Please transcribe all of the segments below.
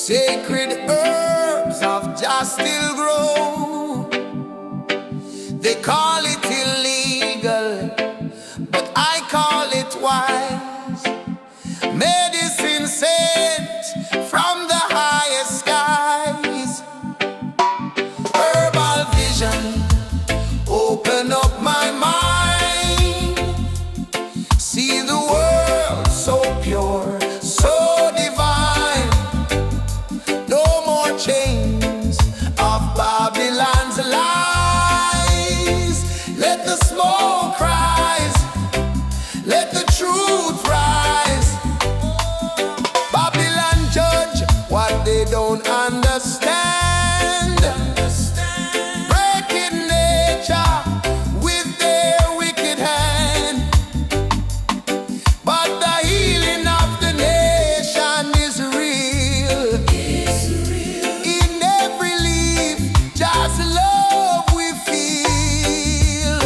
Sacred herbs of Jah still grow. They call it illegal, but I call it wise. Medicine sent from the highest skies. Herbal vision, open up my mind. See the world so pure, so divine. No more chains of Babylon's lies. Let the smoke rise, let the truth rise. Babylon judge what they don't understand. Breaking nature with their wicked hand. But the healing of the nation is real. In every leaf, just love we feel.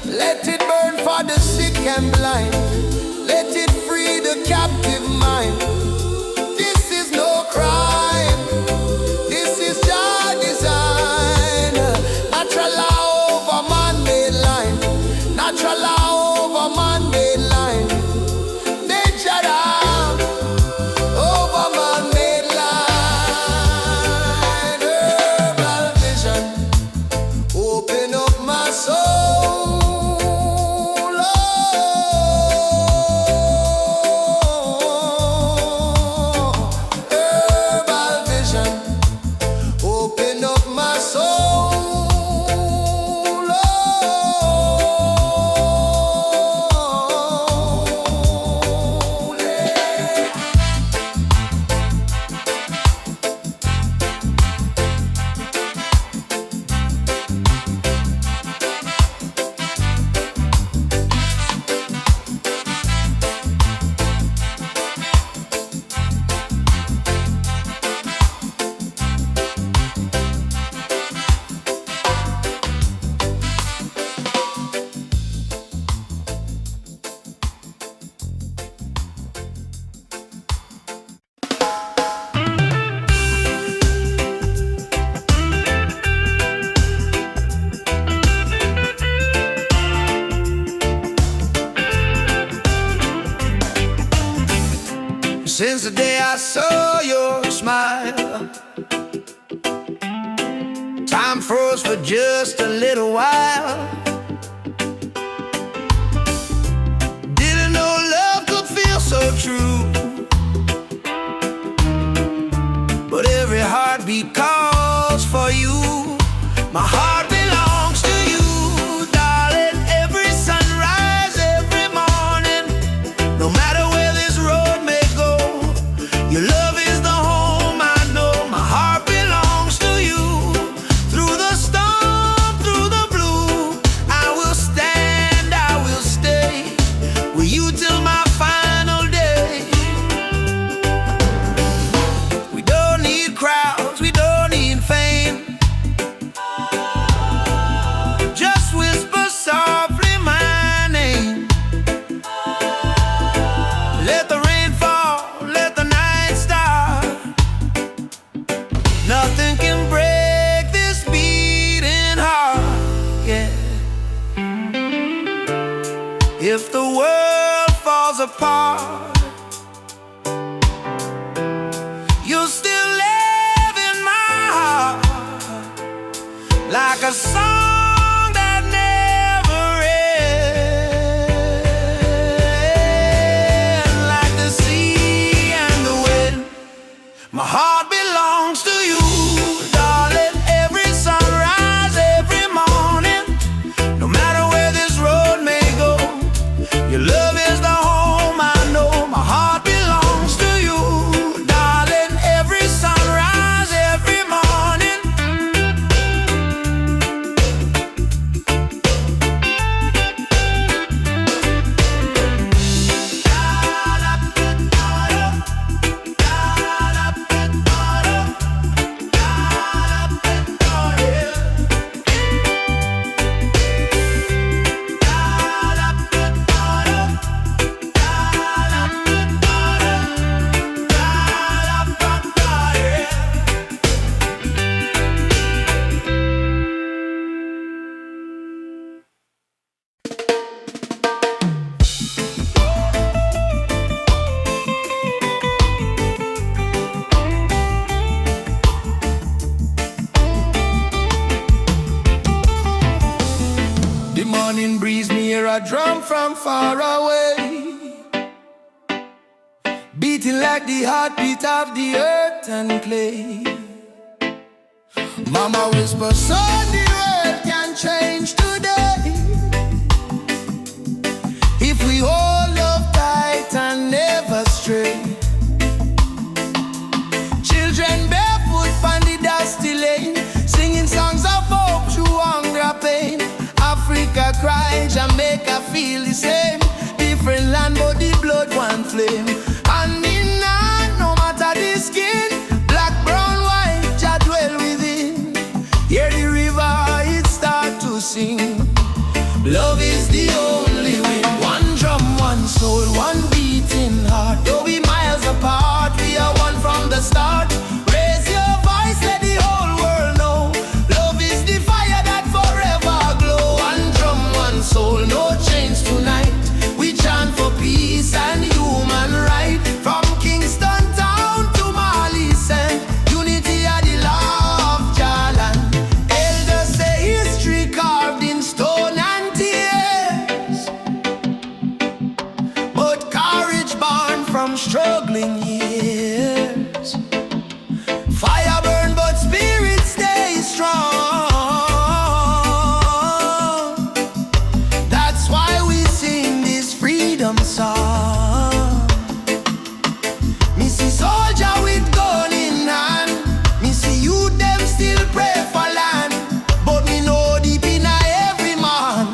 Let it burn for the sick and blind. Let it free the captive mind. This is no crime. This is Jah design. Natural law over man-made line. Natural law over man-made line. Nature law over man-made line. Herbal vision, open up my soul. Herbal vision, open up my soul. Since the day I saw your smile, time froze for just a little while. Didn't know love could feel so true, but every heartbeat calls for you. My heart belongs to you, darling. Every sunrise, every morning, no matter where this road may go, your love is the home I know. My heart belongs to you. Through the storm, through the blue, I will stand, I will stay with you till my final day. We don't need crowds, we don't need fame. Just whisper softly my name. Let the rain fall, let the night start. Nothing can break this beating heart, yeah. If the world falls apart, you'll still live in my heart, like a song that never ends, like the sea and the wind. My heart belongs to you, darling. Every sunrise, every morning, no matter where this road may go, your love is the home I know. My heart belongs to you, darling. Every sunrise, every morning. drum from far away, beating like the heartbeat of the earth and clay. Mama whisper, son, the world can change today if we hold love tight and never stray. Children barefoot on the dusty lane, singing songs of hope through hunger pain. Africa cry, Jamaica feel the same. Different land but the blood one flame. And in hand, no matter the skin, black, brown, white, Jah dwell within. Hear the river, it start to sing. Love is the only wind. One drum, one soul, one beating heart. Though we miles apart, we are one from the start. Raise your voice, let the whole world know. Love is the fire that forever glow. One drum, one soul, no chains tonight. We chant for peace and human right. From Kingston town to Mali sent, unity are the law of Jalan. Elders say history carved in stone and tears, but courage born from struggling years. Fire burn but spirit stay strong. That's why we sing this freedom song. Me see soldier with gun in hand, me see you them still pray for land. But me know deep in every man,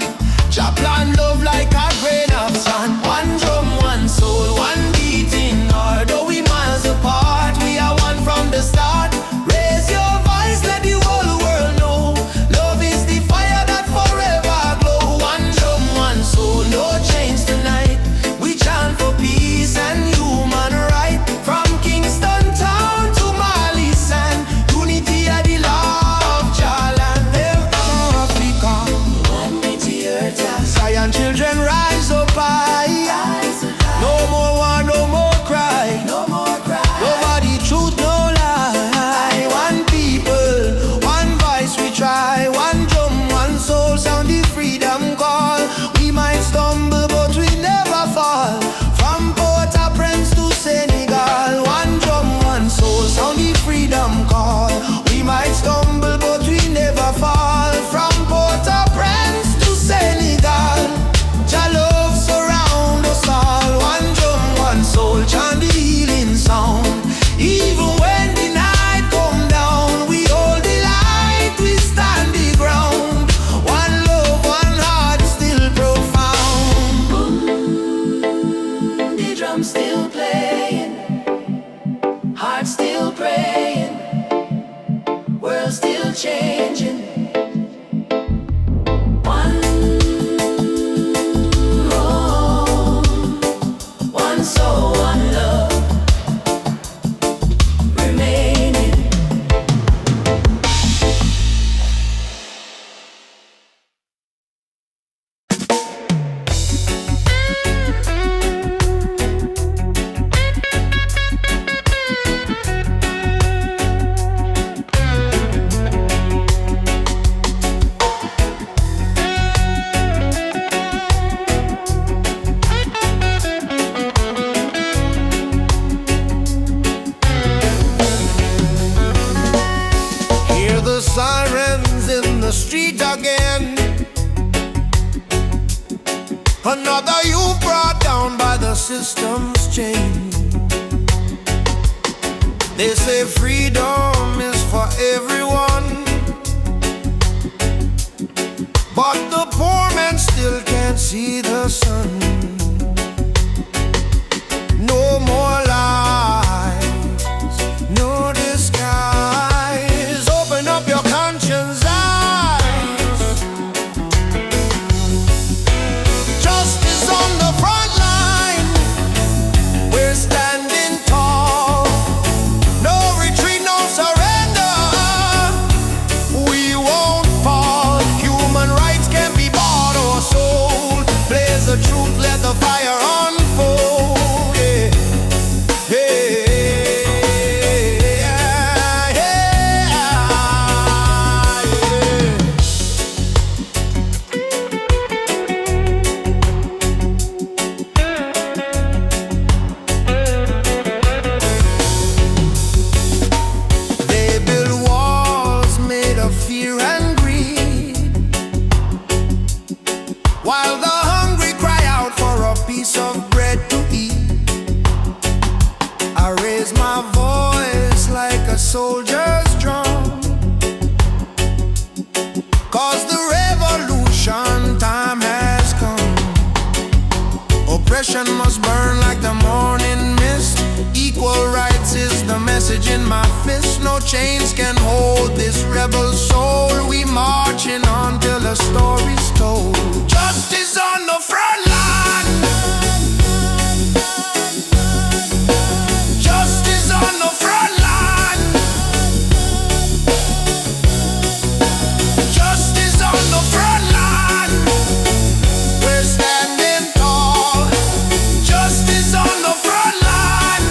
Jah plan love like a grain of sand. One drum, one soul, one beating heart. Though we miles apart, we are one from the start. Raise your voice, let the whole world know. Love is the fire that forever glow. One drum, one soul, no chains tonight. We chant for peace and human right. From Kingston town to Mali sand, unity are the law of Jalan. Africa, one mighty earth. Zion children rise up high. No more war, no more cry. No more cry. Nobody truth, no lie. One people, one voice we try. One drum, one soul, sound the freedom call. We might stumble, but we never fall. From Port-au-Prince to Senegal. One drum, one soul, sound the freedom call. We might stumble, but we never fall. From Port-au-Prince to Senegal. Jah love surround us all. One drum, one soul, chant the healing sound. Even when the night come down, we hold the light, we stand the ground. One love, one heart, still profound. The drum still playing, heart still praying, world still changing. One home, one soul, one love remaining. Hear the sirens in the street again. Another you brought down by the system's chain. They say freedom is for everyone, but the poor man still can't see the sun. No more lies, no disguise. Open up your conscience eyes. Justice on the front line, we're standing tall. No retreat, no surrender, we won't fall. Human rights can't be bought or sold. Blaze the truth, let raise my voice like a soldier's drum, 'cause the revolution time has come. Oppression must burn like the morning mist. Equal rights is the message in my fist. No chains can hold this rebel soul. We marching on till the story's told. Justice on the front line. Justice on the front line. Justice on the front line. We're standing tall. Justice on the front line.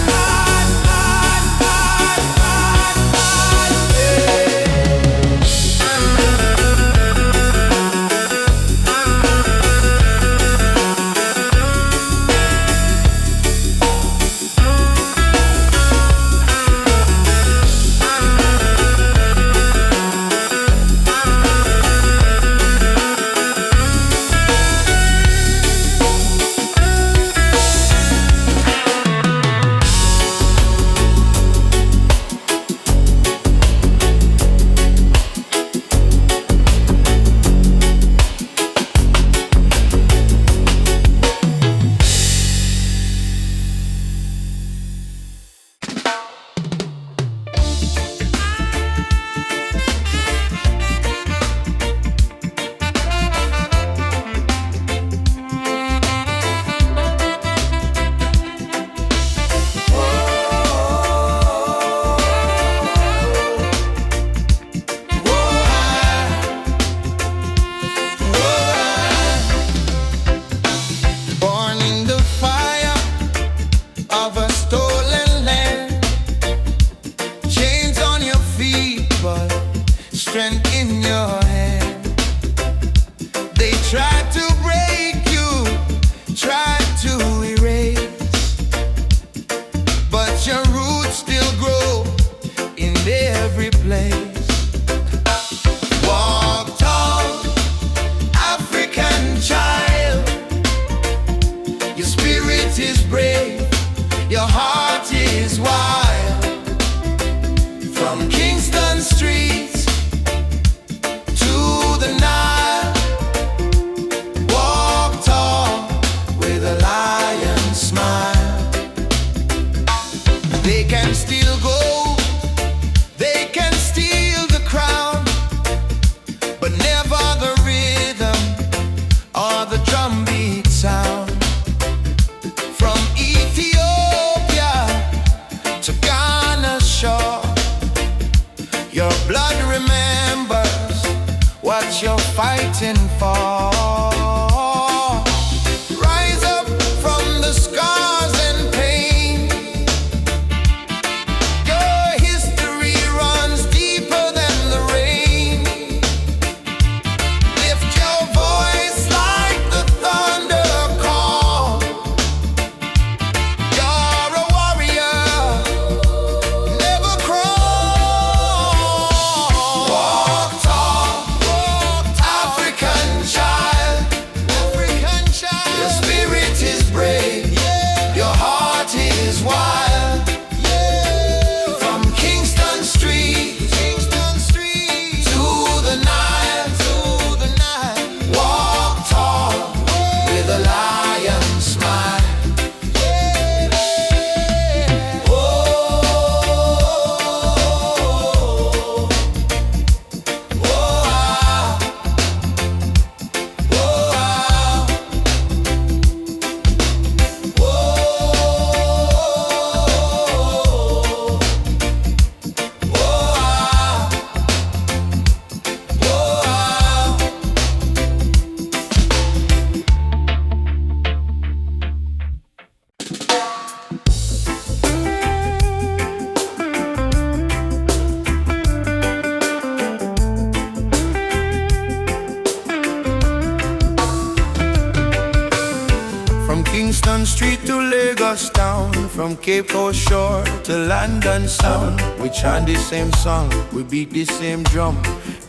Kingston Street to Lagos town, from Cape Coast shore to London sound. We chant the same song, we beat the same drum.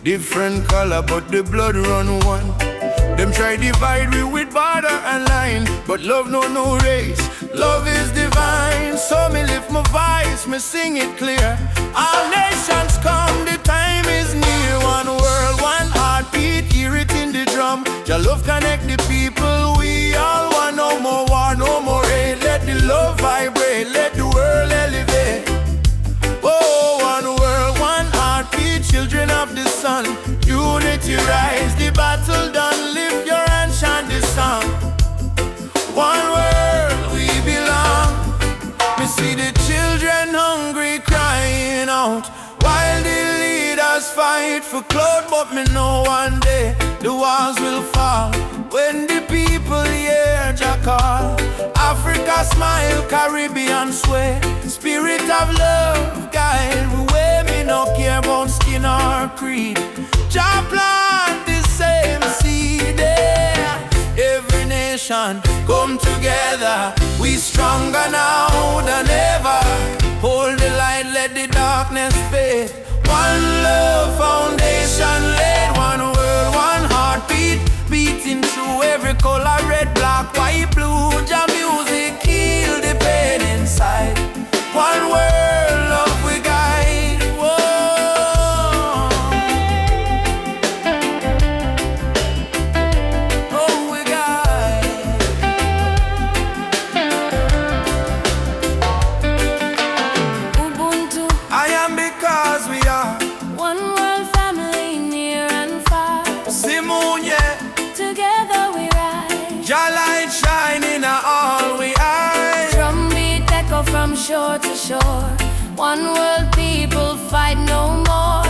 Different color but the blood run one. Them try divide we with border and line, but love no race, love is divine. So me lift my voice sing it clear. All nations come, the time is near. One world, one heartbeat, hear it in the drum. Your love connect the people, we all want. No more war, no more hate. Let the love vibrate, let the world elevate. Oh, one world, one heartbeat, children of the sun. Unity rise, the battle done. Lift your hand, chant this song. One world, we belong. Me see the children hungry crying out, while the leaders fight for clout. But me know one day the walls will fall when the people hear Jah call. Africa smile, Caribbean sway, spirit of love guide the way. Me no care about skin or creed. Jah plant the same seed there. Every nation come together, we stronger now than ever. Hold the light, let the darkness fade. One love foundation laid. One world, one heartbeat, beating through every color, red, black, white, blue. Jah music heal the pain inside. One world, love we guide. Whoa. Oh, we guide. Ubuntu, I am because we are one world family, near and far. Simon, yeah. Together we rise. Jah light shining in all we eyes. Drumbeat echo from shore to shore. One world, people fight no more.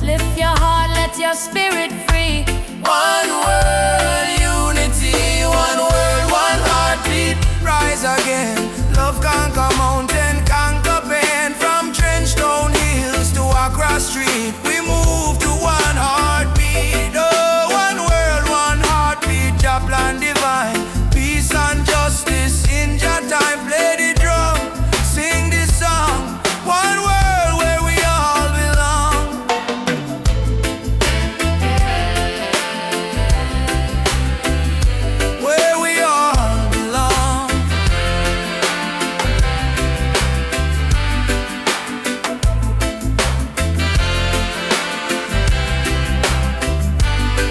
Lift your heart, let your spirit free. One world, unity. One world, one heartbeat. Rise again. Love conquer mountain, conquer pain. From trench down hills to across street, we move to one heartbeat. Oh, one world, one heartbeat. Jah plan divine, peace and justice in Jah time. Play the drum, sing this song. One world where we all belong. Where we all belong.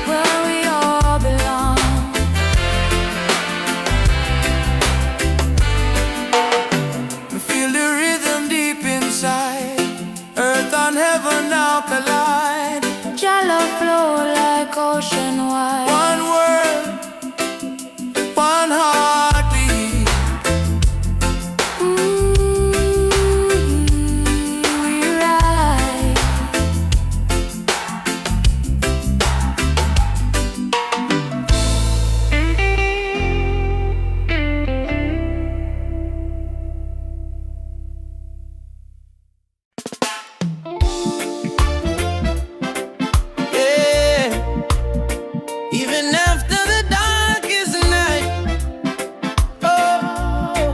Where we all belong. Feel the rhythm deep inside. Earth and heaven now collide. Jah love flow like ocean wide. One world, one heartbeat. We ride. Yeah. Even after the darkest night, oh,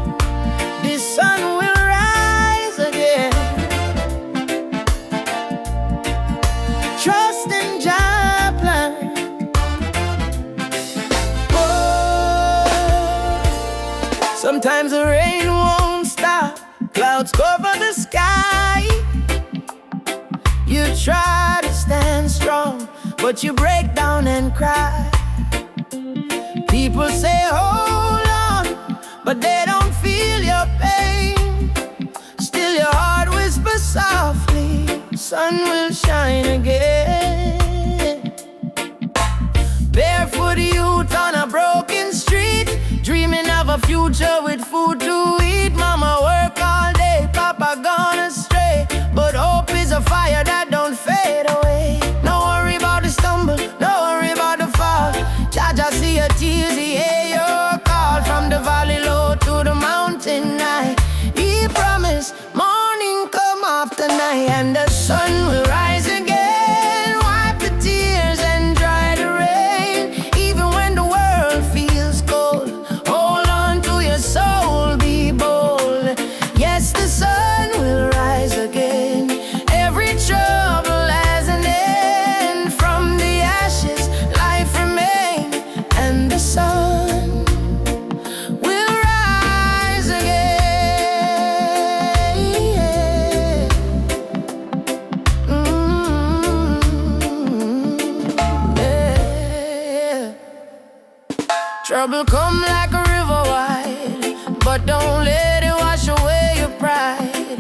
the sun will rise again. Trust in Jah plan. Oh, sometimes the rain won't stop, clouds cover the sky. You try to stand strong, but you break down and cry. People say hold on, but they don't feel your pain. Still your heart whispers softly, sun will shine again. Barefoot youth on a broken street, dreaming of a future with food to eat. Mama work all day, Papa gone astray, but hope is a fire that don't fade away. No worry about the stumble, no worry about the fall. Jah Jah see your tears, he hear your call. From the valley low to the mountain high, he promised morning come after night, and the sun will rise again. Wipe the tears and dry the rain. Even when the world feels cold, hold on to your soul, be bold. Yes, the sun will rise again. Every trouble has an end. From the ashes, life remains, and the sun will rise again. Trouble come like a river wide, but don't let it wash away your pride.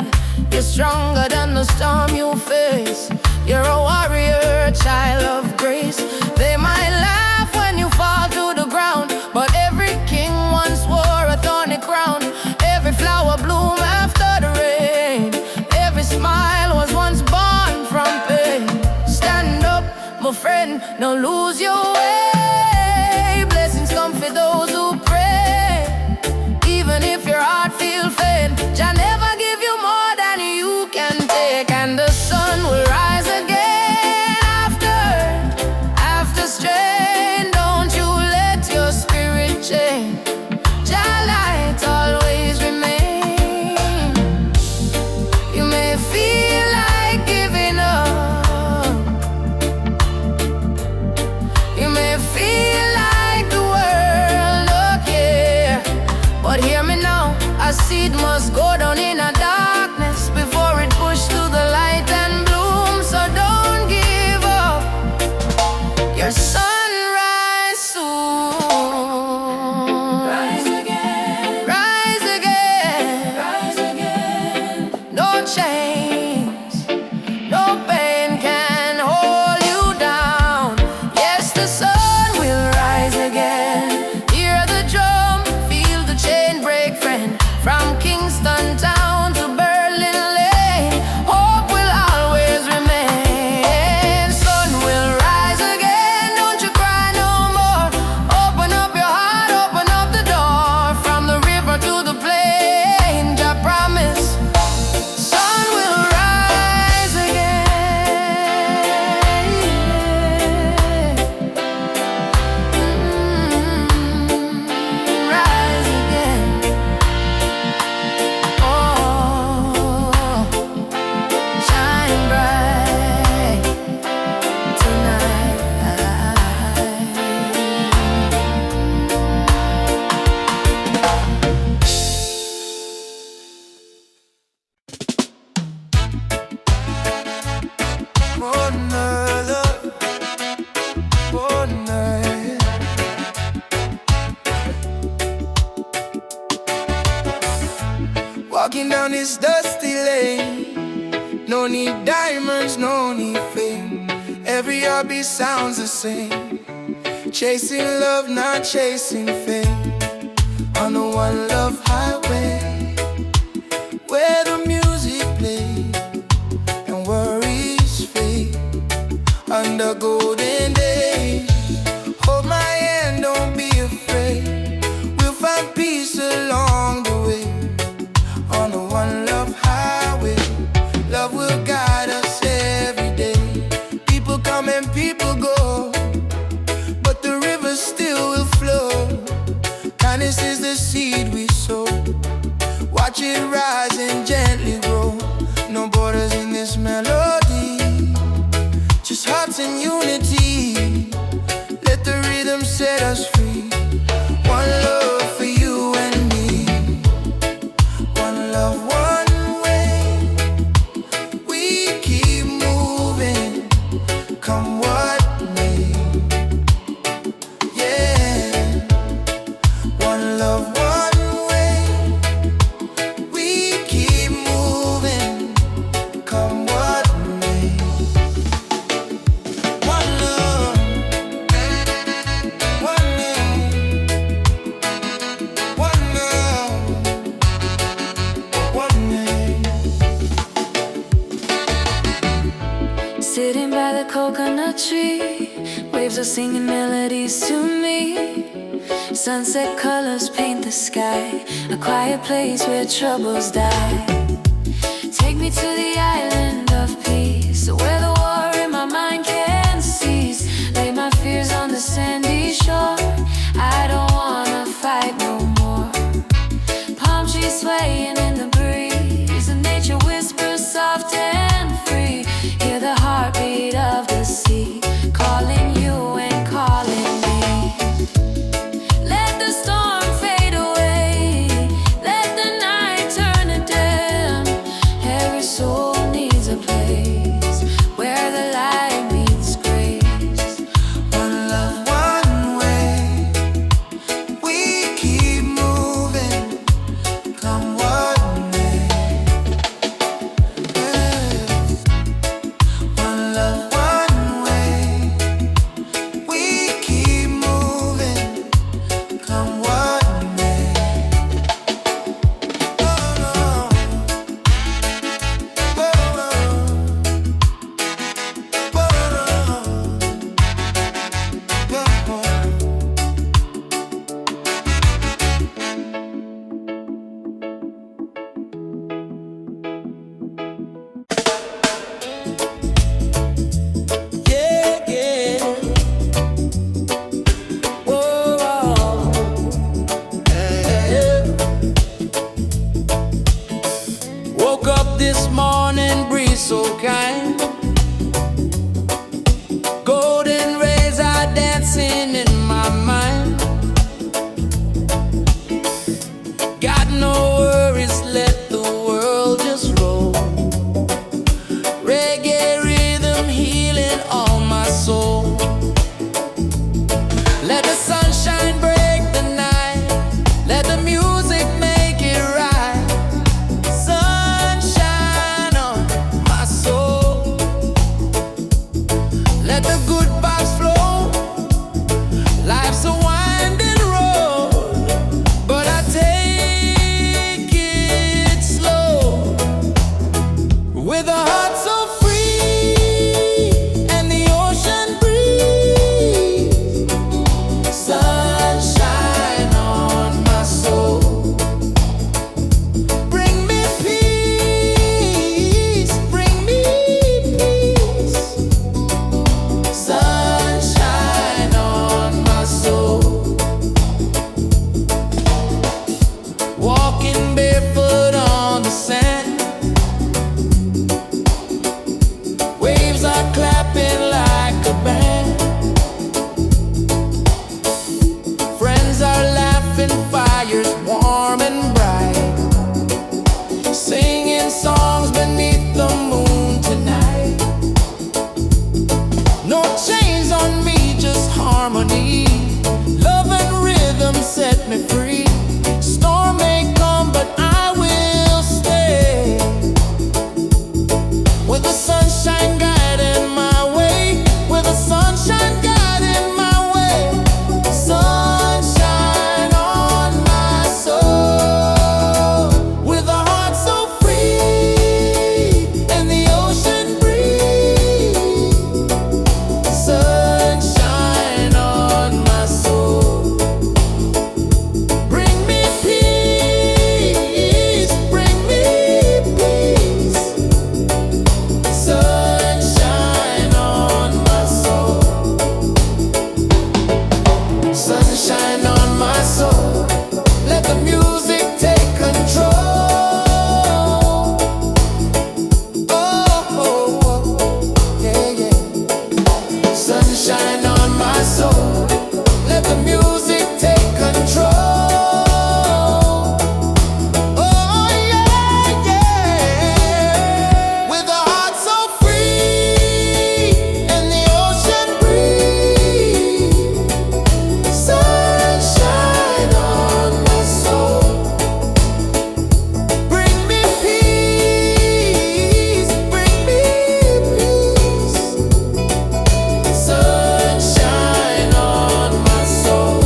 You're stronger than the storm you face. You're a warrior, a child of grace. They might laugh when you fall to the ground, but every king once wore a thorny crown. Every flower bloom after the rain. Every smile was once born from pain. Stand up, my friend, don't lose your way. Blessings come for those who pray. Even if your heart feels faint, Jah never give you more than you can take. And the sun will rise again after strain. Don't you let your spirit change. Jah light always remain. You may feel like giving up. You may feel like the world don't care, but hear me now, a seed must go down in a darkness before it pushed to the light and bloom. So don't give up, your sunrise soon. Rise again, rise again, rise again. No chains, no pain can hold you down. Yes, the sun will rise again. Hear the drum, feel the chain break, friend. From Kingston town to Berlin Lane, hope will always remain. Sun will rise again, don't you cry no more. Open up your heart, open up the door. From the river to the plain, Jah promise, sun will rise again. Rise again. Oh, shine bright tonight. One night. Walking down this dusty lane, no need diamonds, no need fame. Every heartbeat sounds the same. Chasing love, not chasing fame. On the one love highway, where the music plays and worries fade. Under golden days, hold my hand, don't be afraid. We'll find peace along the way. On the one love highway, love will guide us every day. People come and people go, but the river still will flow. Kindness is the seed we sow. Watch it rise and gently grow. No borders in this melody, just hearts in unity. Let the rhythm set us free. One love for you and me. One love, one way. We keep moving, come what may. Yeah. One love, one way. We keep moving, come what may. One love, one name. One love, one name. Sitting by the coconut tree, waves are singing melodies to me. Sunset colors paint the sky, a quiet place where troubles die. Take me to the island of peace, where the war in my mind can cease. Lay my fears on the sandy shore. I don't wanna fight no more. Palm trees swaying in the breeze, and nature whispers soft and free. Hear the heartbeat of the sea, calling you and calling me. Let the storm fade away, let the night turn to dim. Every soul this morning breeze so kind. Golden rays are dancing in my mind. Got no worries, let the world just roll. Reggae rhythm healing all my soul. Let the sunshine break the night. Let the music make it right. Sunshine on my soul. Let the good vibes flow. Life's a winding road, but I take it slow. With a heart so free and the ocean breeze. Sunshine on my soul. Bring me peace, bring me peace. Sunshine on my soul. Walking barefoot on the sand. Waves are clapping like a band. Friends are laughing, fires warm and bright. Singing songs beneath the moon tonight. No chains on me, just harmony. Love and rhythm set me free. Storm may come, but I will stay. With the sunshine guiding my way. With the sunshine guiding my way. Sunshine on my soul. With a heart so free and the ocean breeze. Sunshine on my soul. Bring me peace, bring me peace. Sunshine on my soul. Sunshine on my soul. Let the music take control. Oh, yeah, yeah. Sunshine on my soul. Let the music take control. Oh, yeah, yeah. With a heart so free and the ocean breeze. Sunshine on my soul. Bring me peace, bring me peace. Sunshine on my soul.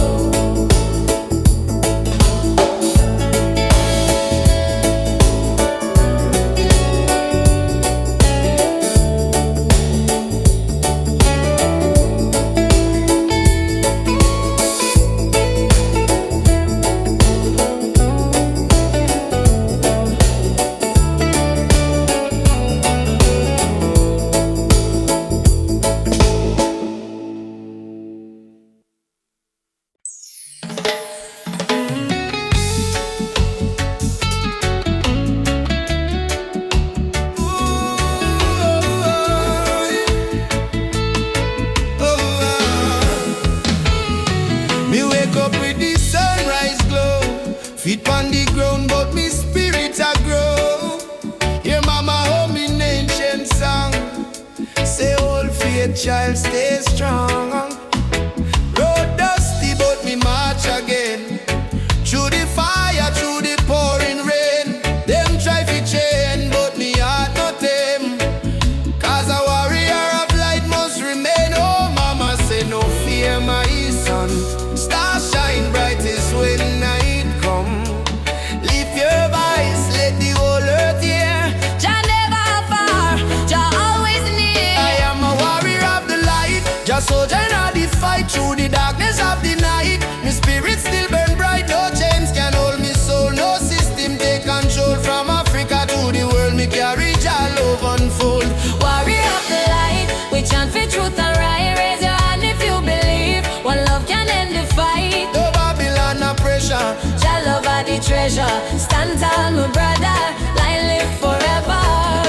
Me wake up with the sunrise glow. Feet on the ground, but me spirit a grow. Hear mama hum in ancient song. Say old faith child stay strong. Road dusty, but me march again. Through the fire, through the pouring rain. Them try fi chain, but me heart not tame. Cause a warrior of light must remain. Oh mama say no fear my son. Star shine brightest when night come. Lift your voice, let the whole earth hear. Jah never far, Jah always near. I am a warrior of the light. Just soldier in the fight through the darkness of the night. My spirit still burn bright. No chains can hold me soul. No system take control. From Africa to the world, me carry Jah love unfold. Warrior of the light, we chant for truth and right. Raise your hand if you believe. One love can end the fight. No Babylon no pressure. Jah love are the treasure. Stand tall, my brother. Light live forever.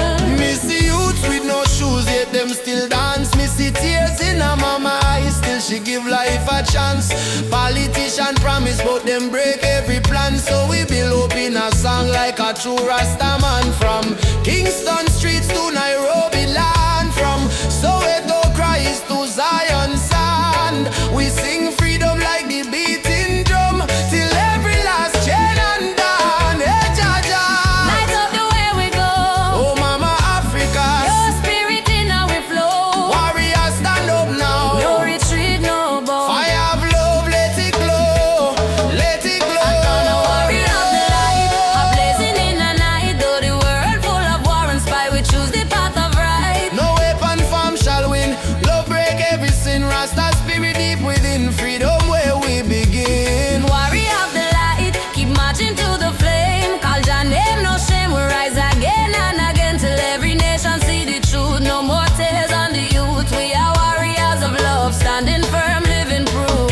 out, them break every plan. So we build up in a song like a true Rasta man. From Kingston streets to Nairobi land, from Soweto cries to Zion sand. We sing freedom like the beating drum till every last chain undone. Hey, Jaja, Light up the way we go. oh Mama Africa, Your spirit in our flow. warriors stand up now. No retreat, no bow. Fire of love, let it glow, let it glow. I'm gonna warrior of the light, a blazing in the night. Though the world full of war and spy, we choose the path of right. No weapon form shall win. Love break every sin. Rasta spirit deep within. Freedom where we begin. Warrior of the light, keep marching to the flame. Call your name, no shame. We rise again and again till every nation see the truth. No more tears on the youth. We are warriors of love, standing firm, living proof.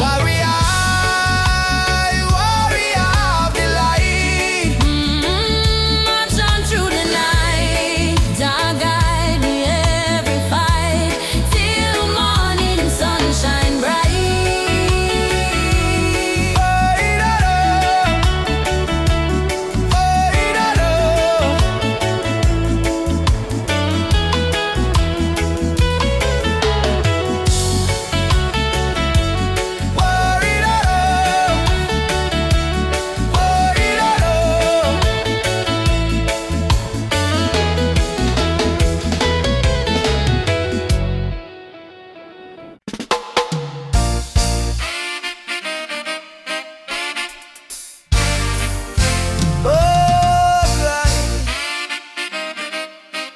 Warrior, warrior of the light. March on through the night. Jah guide me every fight till morning sunshine bright.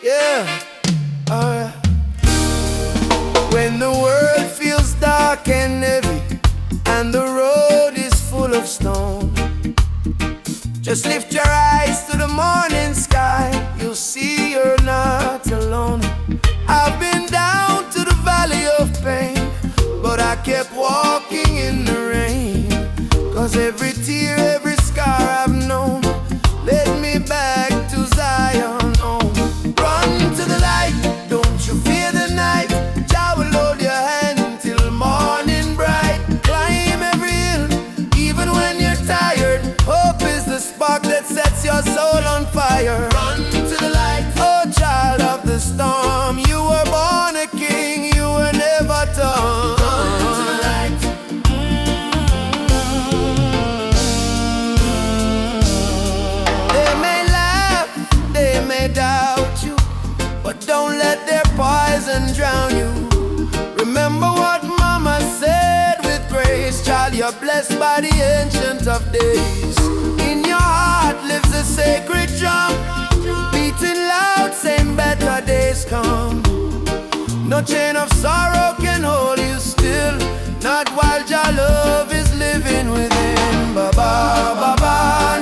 Yeah, alright. When the world feels dark and heavy and the road is full of stone, just lift your eyes to the morning sky. You'll see you're not alone. I've been down to the valley of pain, but I kept walking in the rain. 'Cause every tear, every scar I've known led me back to Zion home. Run to the light, don't you fear the night. Jah will hold your hand till morning bright. Climb every hill, even when you're tired. Hope is the spark that sets your soul on fire. Run to the light, oh child of the storm. You were born a king, you were never torn. Run to the light. They may laugh, they may doubt you, but don't let their poison drown you. Remember what Mama said with grace. Child, you're blessed by the Ancient of Days. In your heart lives a sacred drum, beating loud, saying better days come. No chain of sorrow can hold you still, not while your love is living within. Baba, Baba,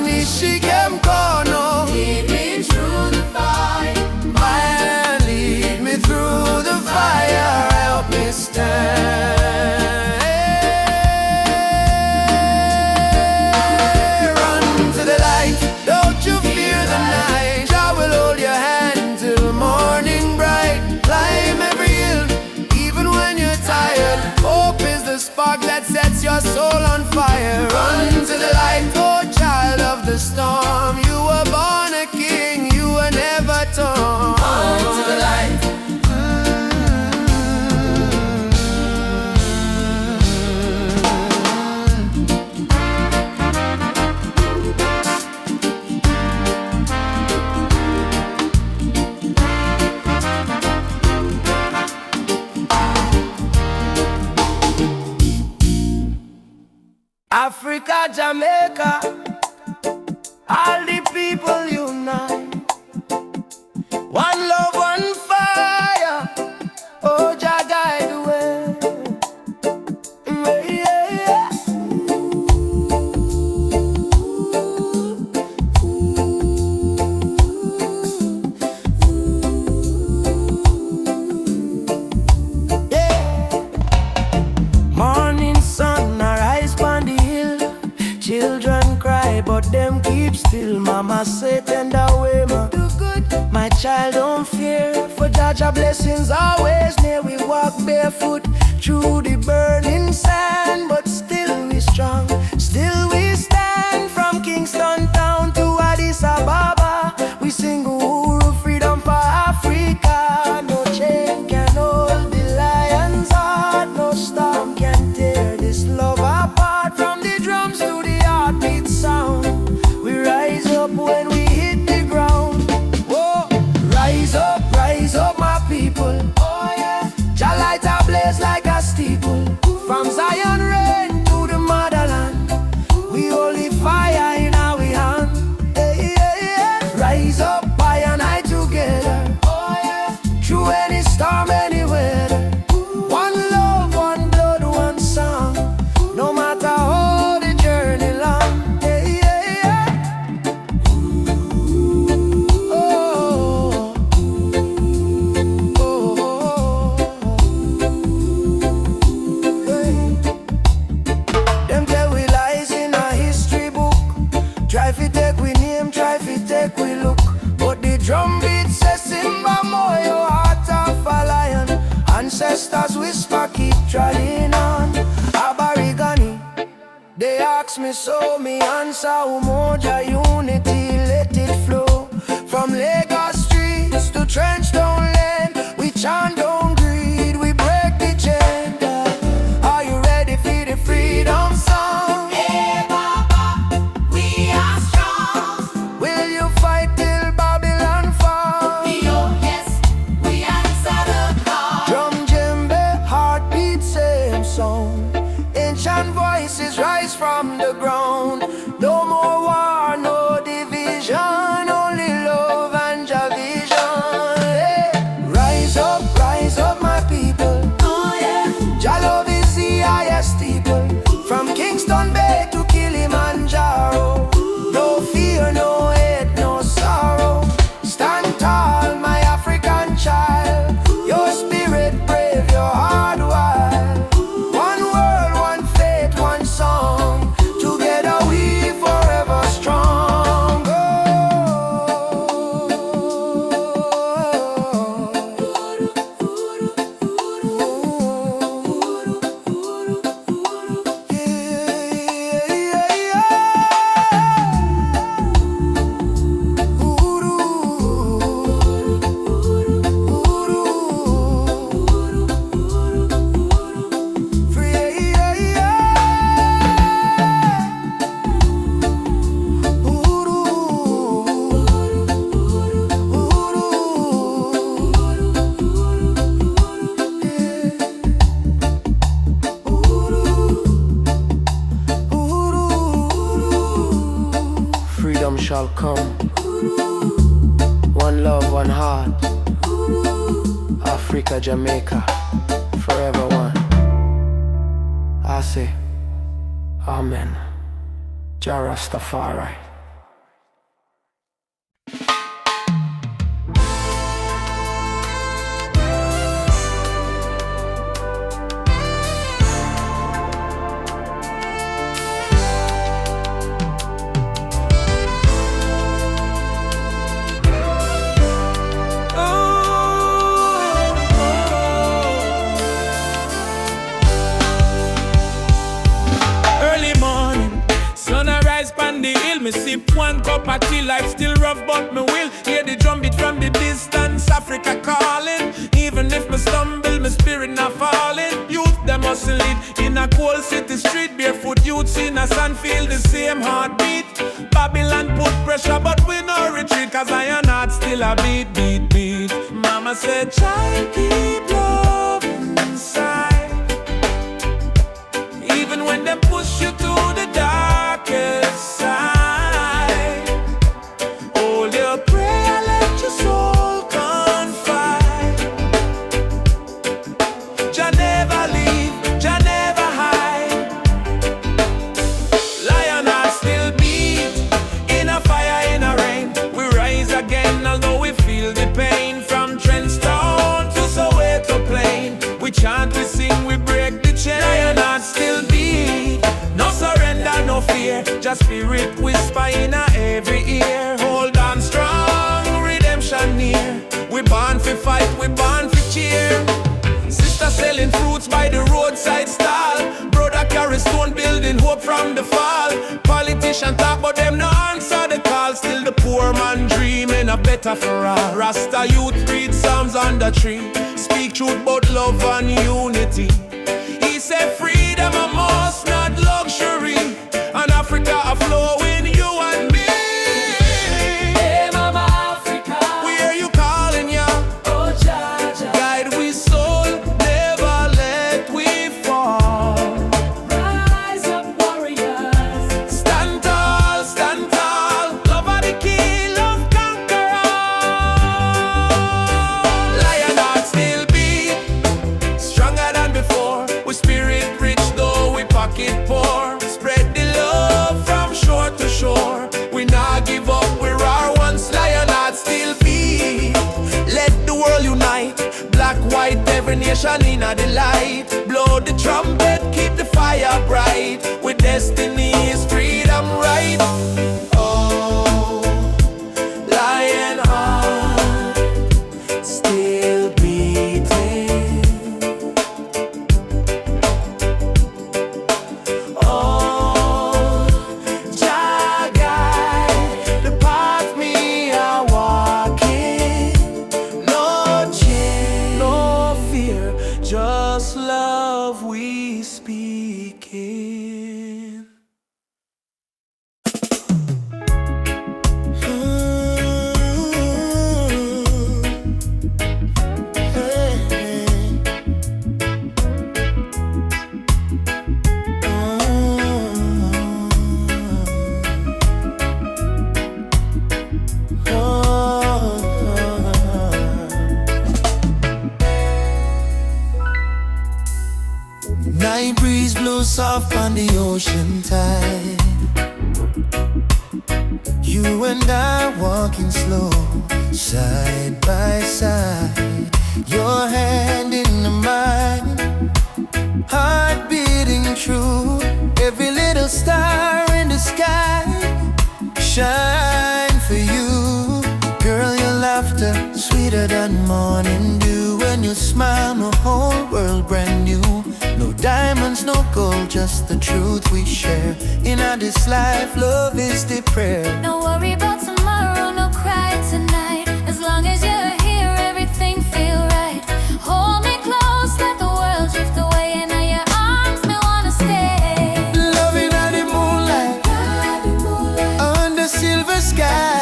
Nishigem Kono. Lead me through the fight. Man, lead me through the fire. Help me stand. Run to the light, don't you fear the night. I will hold your hand till morning bright. Climb every hill, even when you're tired. Hope is the spark that sets your soul on fire. Run to the light, oh child of the storm. You were born a king, you were never torn. Run to the light. Africa, Jamaica, all the people unite. One love, one fire. Oh, Jah guide the way. Yeah, yeah. Morning sun, arise on the hill. Children cry, but them keep still. Mama say, tender way, ma. Do good. My child, don't fear. For Jaja blessings always near. We walk barefoot through the burning sand, but still we strong. Still through any storm, any weather. One love, one blood, one song. No matter how the journey long. Yeah, yeah, yeah. Oh, oh, oh. Hey. Them tell we lies in a history book. Try fi take we name, try fi take we look. But the drum beat says Simba more, your heart of a lion. Ancestors whisper, keep treading on. Aborigine, they ask me so, me answer Umoja unity, let it flow. From Lagos streets to trench down lane, we chant down greed, we break the gender. Are you ready for the freedom song? Hey Baba, we are strong. Will you fight till Babylon fall? Oh yes, we answer the call. Drum, djembe, heartbeat, same song. Ancient voices rise from the ground. No more war, no division, only love and Jah vision. Hey. Rise up, my people. Oh yeah, Jah love is the highest steeple. From Kingston Bay to Kilimanjaro. No fear, no hate, no sorrow. Stand tall, my African child. Your spirit brave, your heart wild. One world, one faith, one song. Together we forever strong. Freedom shall come. One love, one heart. Africa, Jamaica, forever one. I say, Amen. Jah Rastafari. Early morning, sun arise pan the hill. Me sip one cup of tea, life still rough but me will. Hear the drum beat from the distance, Africa calling. Even if me stumble, my spirit not falling. Youth them hustle it in a cold city street. Barefoot youths in a sand feel the same heartbeat. Babylon put pressure but we no retreat. Cause iron heart still a beat, beat, beat. Mama said, child, keep love inside. Even when they push you to the darkest side, hold your prayer, let your soul confide. Jah never leave, Jah never hide. Lion heart still beat, in a fire, in a rain. We rise again, although we feel the pain. From Trenchtown to Soweto Plain, we chant, we sing, we break the chain. Lion heart still beat, no surrender, no fear. Just spirit whisper in a every ear. Hold on strong, redemption near. We born for fight, we born for cheer. Sister selling fruits by the roadside stall. Brother carry stone building hope from the fall. Politician talk but them no answer the call. Still the poor man dreaming a better for all. Rasta youth read psalms on the tree. Speak truth but love and unity. He said freedom a must, not luxury. And Africa a flow in you and me. hey Mama Africa. We hear you calling ya. Oh Jah, Jah. Guide we soul, never let we fall. Rise up warriors. Stand tall, love are the key, love conquer all. Lion dedication in the light. Blow the trumpet, keep the fire bright. With destiny is freedom right. Oh, lion heart still beating. Oh, Jah guide the path me are walking. No change, no fear, just love we speaking. Night breeze blows soft on the ocean tide. You and I walking slow, side by side. Your hand in mine, heart beating true. Every little star in the sky shine for you. Girl, your laughter sweeter than morning dew. When you smile, my whole world brand new. No diamonds, no gold, just the truth we share. In this life, love is the prayer. No worry about tomorrow, no cry tonight. As long as you're here, everything feel right. Hold me close, let the world drift away. And in your arms, me wanna stay. Loving at the moonlight, under silver sky.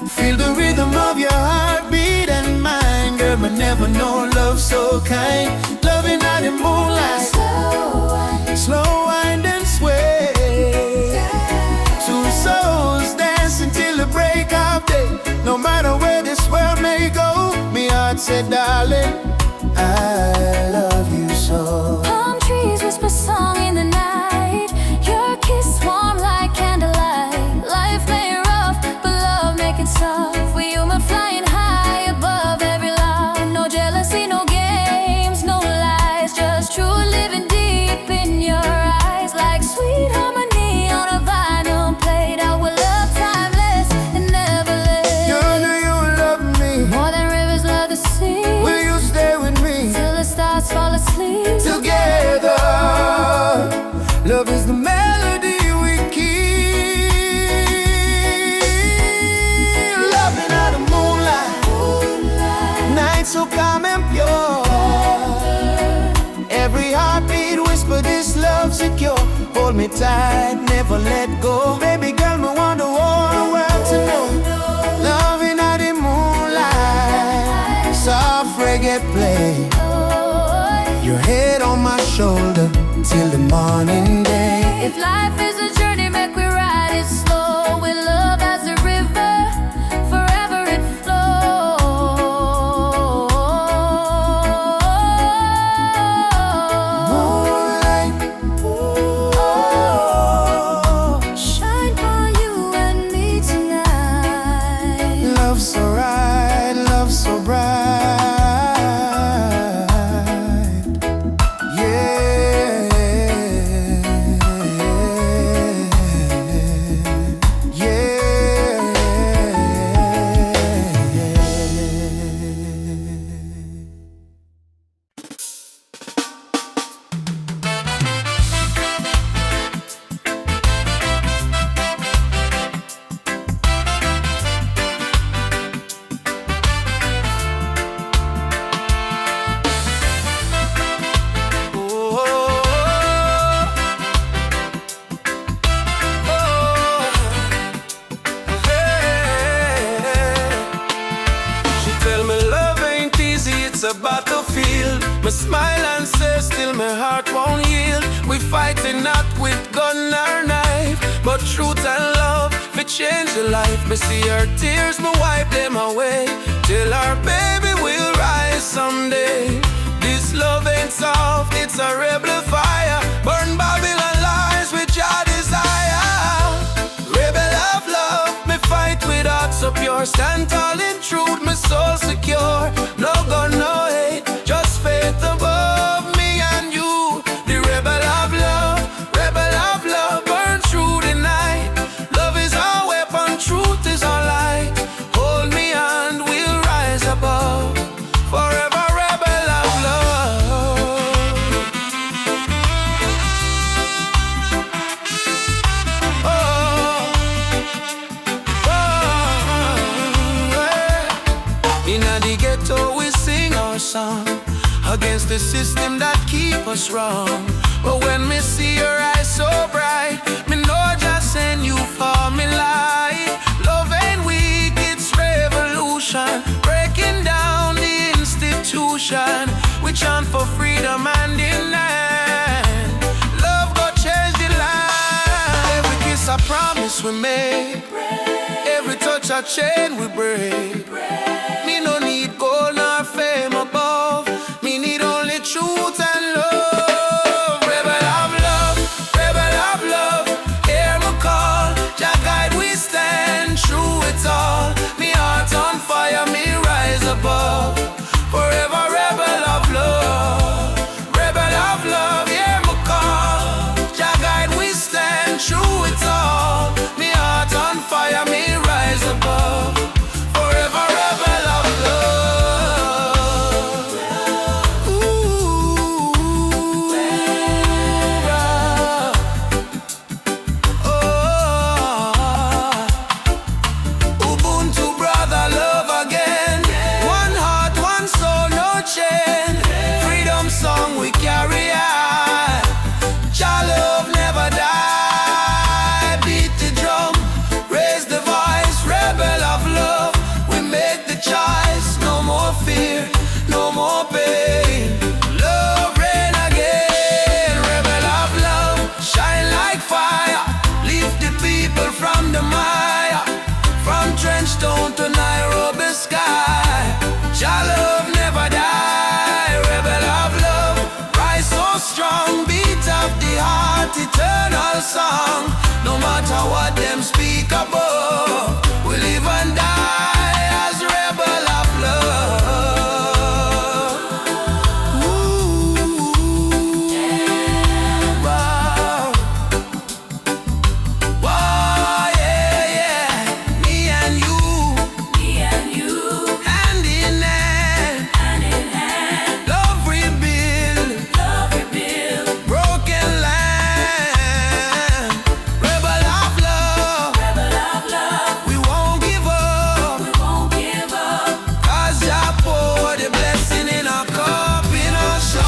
Feel the rhythm of your heartbeat and mine. Girl, I never know love so kind. Loving at the moonlight, slow wind and sway. Two souls dancing till the break of day. No matter where this world may go, me heart said, darling, I love you so. Palm trees whisper song in the night. Your kiss warm like candlelight. Life may rough, but love make it soft. We human flying high above every line. No jealousy, no games, no lies. Just true living deep in your eyes. Like sweet harmony on a vinyl plate. Our love timeless and never late. Girl, do you love me? More than rivers love the sea. Will you stay with me? Till the stars fall asleep. Together, love is the melody we keep. Loving out the moonlight, night so calm and pure. Every heartbeat whisper this love secure. Hold me tight, never let go. Baby girl, me want the whole world to know. Loving out the moonlight, soft reggae play. Your head on my shoulder till the morning day. If life is a journey, make we ride it slow. With love as a river, forever it Moonlight, flows. Shine for you and me tonight. love so right, love so bright. Yeah, a battlefield. Me smile and say still my heart won't yield. We fighting not with gun or knife, but truth and love we change the life. Me see her tears, me wipe them away. Till our baby will rise someday. This love ain't soft, it's a rebel fire. Burn Babylon lies with your desire. Rebel of love, me fight with heart so pure. Stand tall in truth, my soul secure. No gun, no hate, In the ghetto we sing our song against the system that keep us wrong. But when me see your eyes so bright, me know just send you for me light. Love ain't weak, it's revolution, breaking down the institution. We chant for freedom and in land. Love go change the land. Every kiss a promise we make, every touch a chain we break. Me no need gold nor fame above, me need only truth and love. Rebel of love, hear me call. Jah guide we stand through it all. Me heart on fire, me rise above. Forever rebel of love, hear me call. Jah guide we stand through it all. Me heart on fire, me rise above. Forever rebel of love. Ooh, oh. Ubuntu brother, love again. One heart, one soul, no chain. Freedom song we carry on. Jah love never die. Beat the drum, raise the voice. Rebel of love, we make the choice. No more fear, no more pain. Love reign again. Rebel of love, shine like fire. Lift the people from the mire, from Trenchtown to Nairobi sky. Jah love never die. Rebel of love, rise so strong. Beat of the heart, eternal song. No matter what them speak above, we live and die as rebel of love. Ooh, wow. Wow, yeah, yeah. Me and you, hand in hand. Love rebuild, broken land. Rebel of love, we won't give up. 'Cause Jah pour the blessing in our cup, in our songs.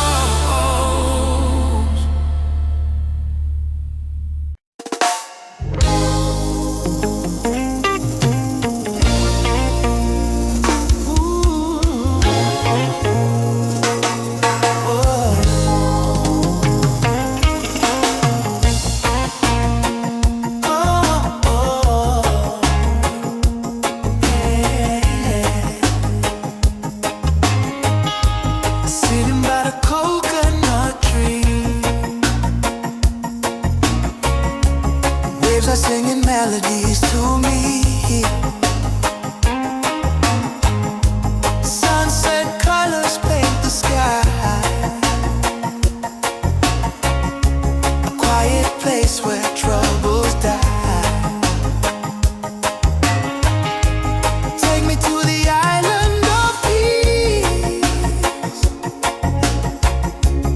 Sitting by the coconut tree, waves are singing melodies to me. Sunset colors paint the sky. A quiet place where troubles die. Take me to the island of peace,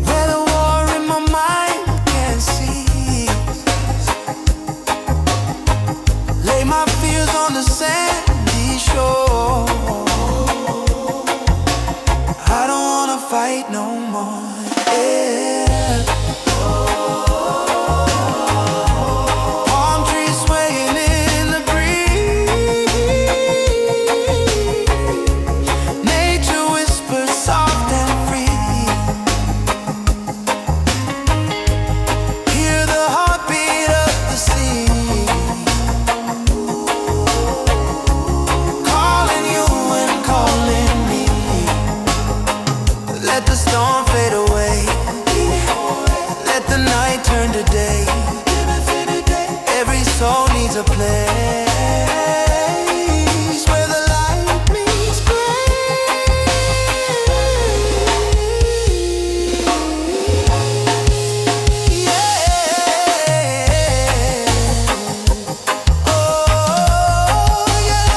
where the war in my mind can cease. Lay my fears on the sandy shore. I don't wanna fight no more. Yeah. Palm trees swaying in the breeze. Nature whispers soft and free. Hear the heartbeat of the sea, calling you and calling me. Let the storm fade away, let the night turn to day. Every soul needs a place where the light meets gray. Yeah. Oh, yeah.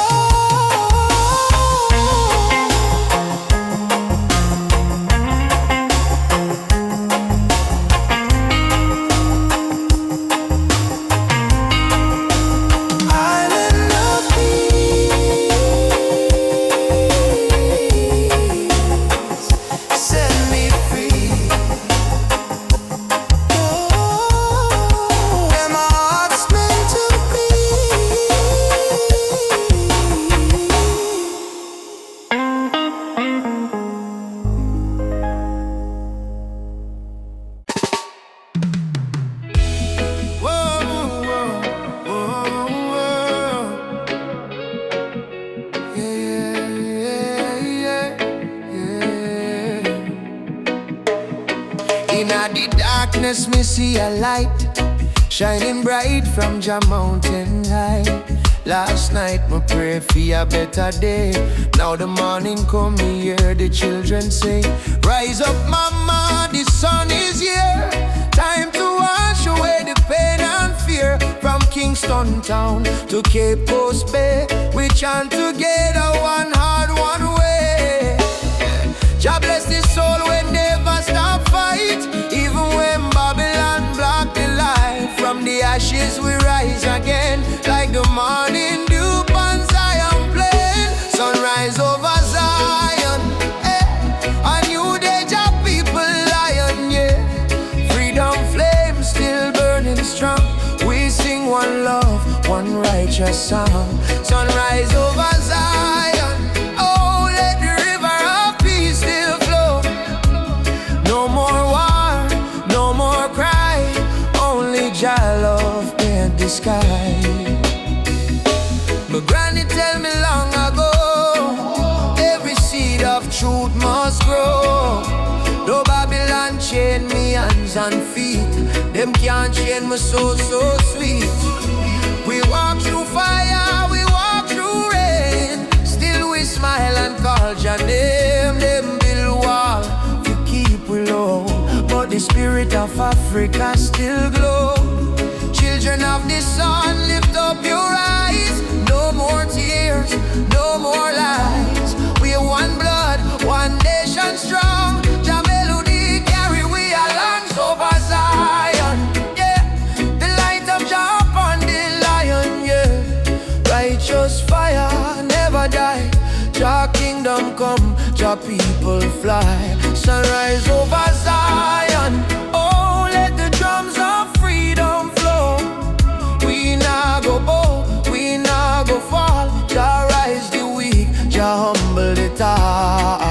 The darkness me see a light shining bright from Jah mountain high. Last night me pray for a better day. Now the morning come, me hear the children say, rise up mama, the sun is here. Time to wash away the pain and fear. From Kingston town to Cape Coast Bay, we chant together, one heart, one way. Jah bless the soul when never stop fight. Even when Babylon block the light, from the ashes we rise again, like the morning dew on Zion plain. Sunrise over Zion, a new day, Jah people lion, yeah. Freedom flame still burning strong. We sing one love, one righteous song. Sunrise over Zion, oh let the river of peace still flow. No more war, no more cry, only Jah love paint the sky. My granny tell me long ago, every seed of truth must grow. Though Babylon chain me hands and feet, them can't chain my soul so sweet. We walk through fire, we walk through rain, still we smile and call Jah name. Them build wall to keep we low, but the spirit of Africa still glow. Children of the sun, lift up your eyes. No more tears, no more lies. We are one blood, one nation strong. Jah melody carry we along over Zion, yeah. The light of Jah upon the lion, yeah. Righteous fire never die. Jah kingdom come, Jah people fly. Sunrise over Zion, oh let the drums of freedom flow. We nah go bow, we nah go fall. Jah rise the weak, Jah humble the tall.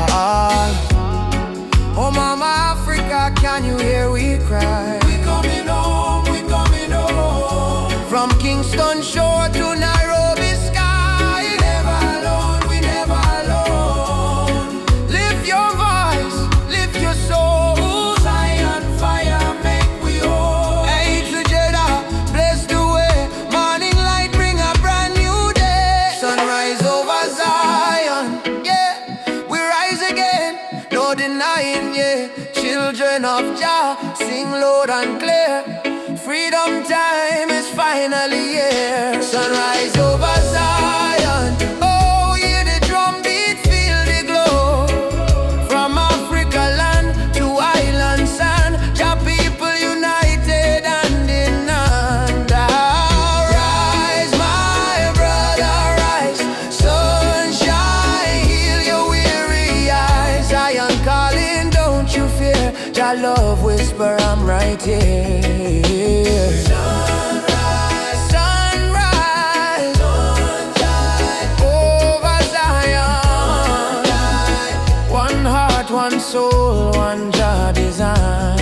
Oh mama Africa, can you hear we cry? We coming home, we coming home. From Kingston shore to Nairobi sky. We never alone, we never alone. Lift your voice, lift your soul. Zion fire make we whole. Hey together, bless the way. Morning light bring a brand new day. Sunrise over Zion, yeah. We rise again, no denying, yeah. Children of Jah, sing loud and clear. Freedom time is finally here. Sunrise over Zion, oh hear the drum beat, feel the glow. From Africa land to island sand, Jah people united hand in hand. Rise my brother, rise. Sunshine, heal your weary eyes. Zion calling, don't you fear. Jah love whisper, I'm right here. Sunrise, sunrise, sunshine over Zion. One heart, one soul, one Jah design.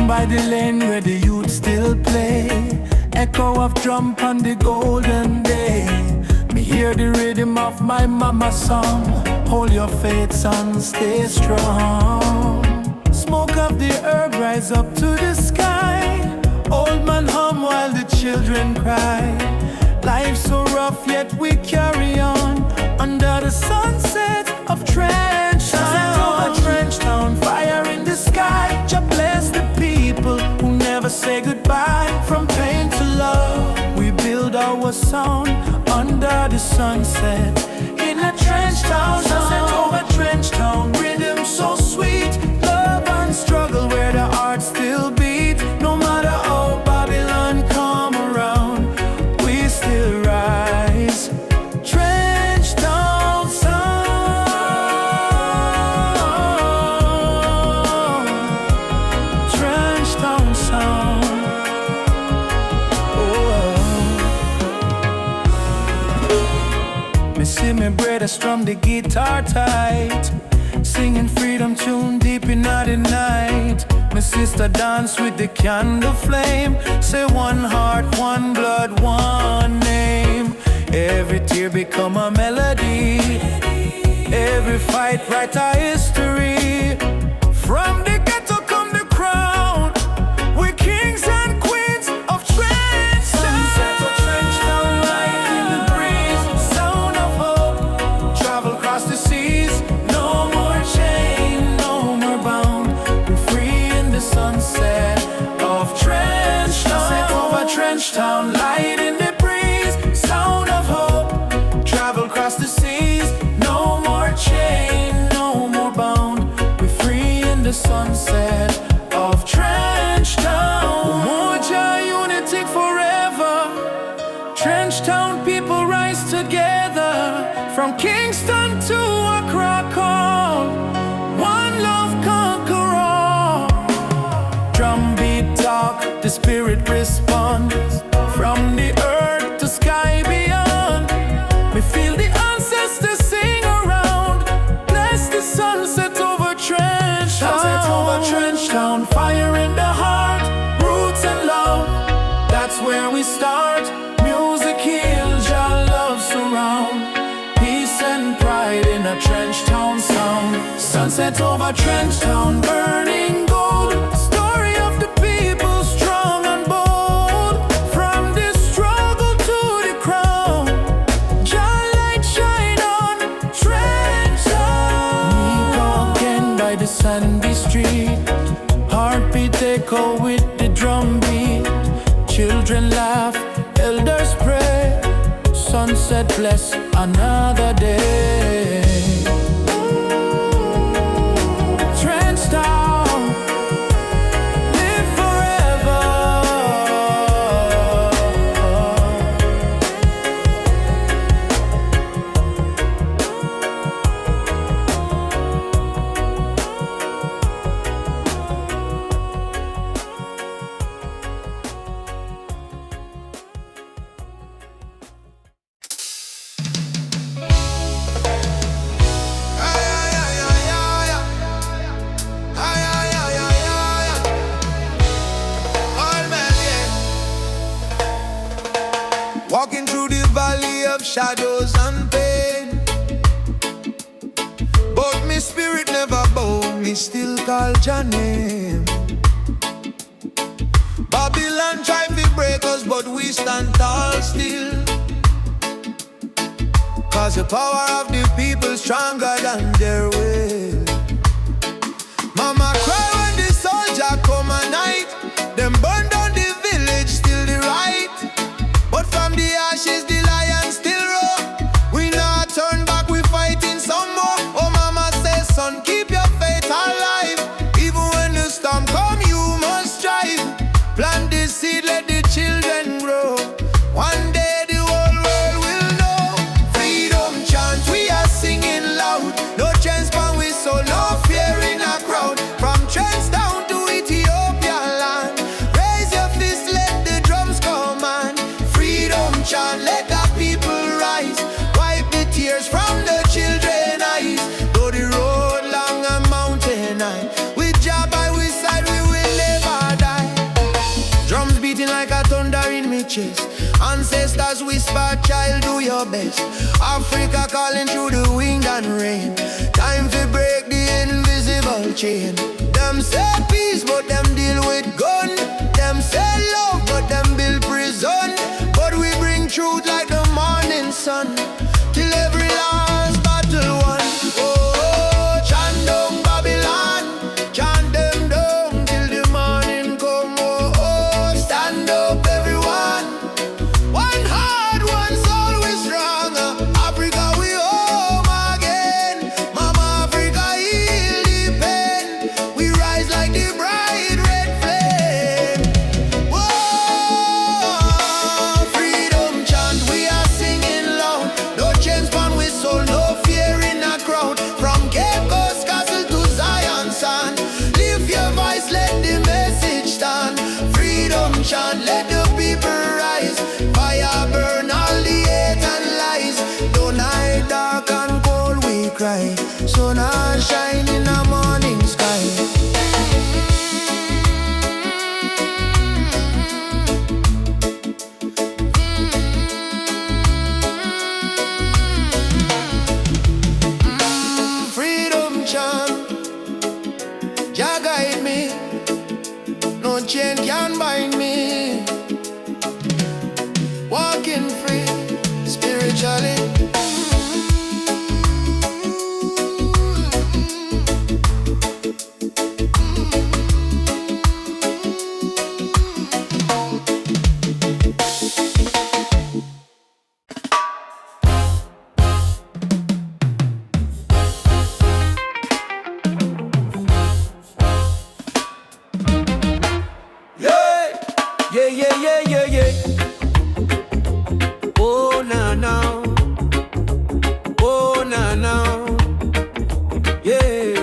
By the lane where the youth still play, echo of drum on the golden day. Me hear the rhythm of my mama's song. Hold your faith, son, stay strong. Smoke of the herb rise up to the sky. Old man hum while the children cry. Life so rough yet we carry on under the sunset of Trench Town. Trench Town, fire in the sky. Jah bless the people who never say goodbye. From pain to love, we build our sound under the sunset in a trench. brother strum the guitar tight, singing freedom tune deep in the night. My sister dance with the candle flame, say one heart, one blood, one name. Every tear become a melody, every fight write a history. From the ghetto come the crown, we're kings and queens of Trench. Sunset of Trench Town, light in the breeze, sound of hope, travel across the seas. No more chain, no more bound, we're free in the sunset of Trench Town. Sunset over Trench Town, light in the breeze, sound of hope, travel across the seas. No more chain, no more bound, we're free in the sunset of Trench Town. Umoja, unity forever. Trench Town people rise together. From Kingston to Accra call, one love conquer all. Drum beat talk, the spirit respond. From the earth to sky beyond, we feel the ancestors sing around. Bless the sunset over Trench Town. Sunset over Trench Town, fire in the heart, roots and love, that's where we start. Music heals, your love surround, peace and pride in a Trench Town sound. Sunset over Trench Town, burning gold, story of the people strong and bold. From the struggle to the crown, your light shine on Trench Town. We go again by the sandy street, heartbeat echo with the drum beat. Children laugh, elders pray, sunset bless another day. Trench Town, live forever. Walking through the valley of shadows and pain, but my spirit never bow, me still call your name. Babylon try to break us, but we stand tall still, cause the power of the people stronger than their will. Mama cry when the soldier come at night, them burn down the village, still the right. But from the ashes the lion still roar. We not turn back, we fighting some more. Oh mama says, son, keep your faith alive. Even when the storm come, you must strive. Plant the seed, let the children grow. One day the whole world will know. Freedom chant, we are singing loud. No chance but we so no fear in a crowd. From Trench Town to Ethiopia land, raise your fist, let the drums command. Freedom chant, let the people rise. Wipe the tears from the children's eyes. Though the road long and mountain high, with Jah by we side we will never die. Drums beating like a thunder in me chest. Ancestors whisper, child, do your best. Africa calling through the wind and rain. Time to break the invisible chain. Them say peace, but them deal with gun. Them say love, but them build prison. But we bring truth like the morning sun, till every last battle won. Oh, chant down Babylon, chant them down till the morning come. Oh, oh, stand up everyone, one heart, one soul, we stronger. Africa we home again. Mama Africa heal the pain. We rise like the bright red flame. Whoa, freedom chant, we are singing loud. No chains bound, sky. Sun a shine in the morning sky. Freedom chant, Jah guide me. No chain can bind me. Walking free, spiritually. Yeah. Oh, now. Oh, now. Yeah.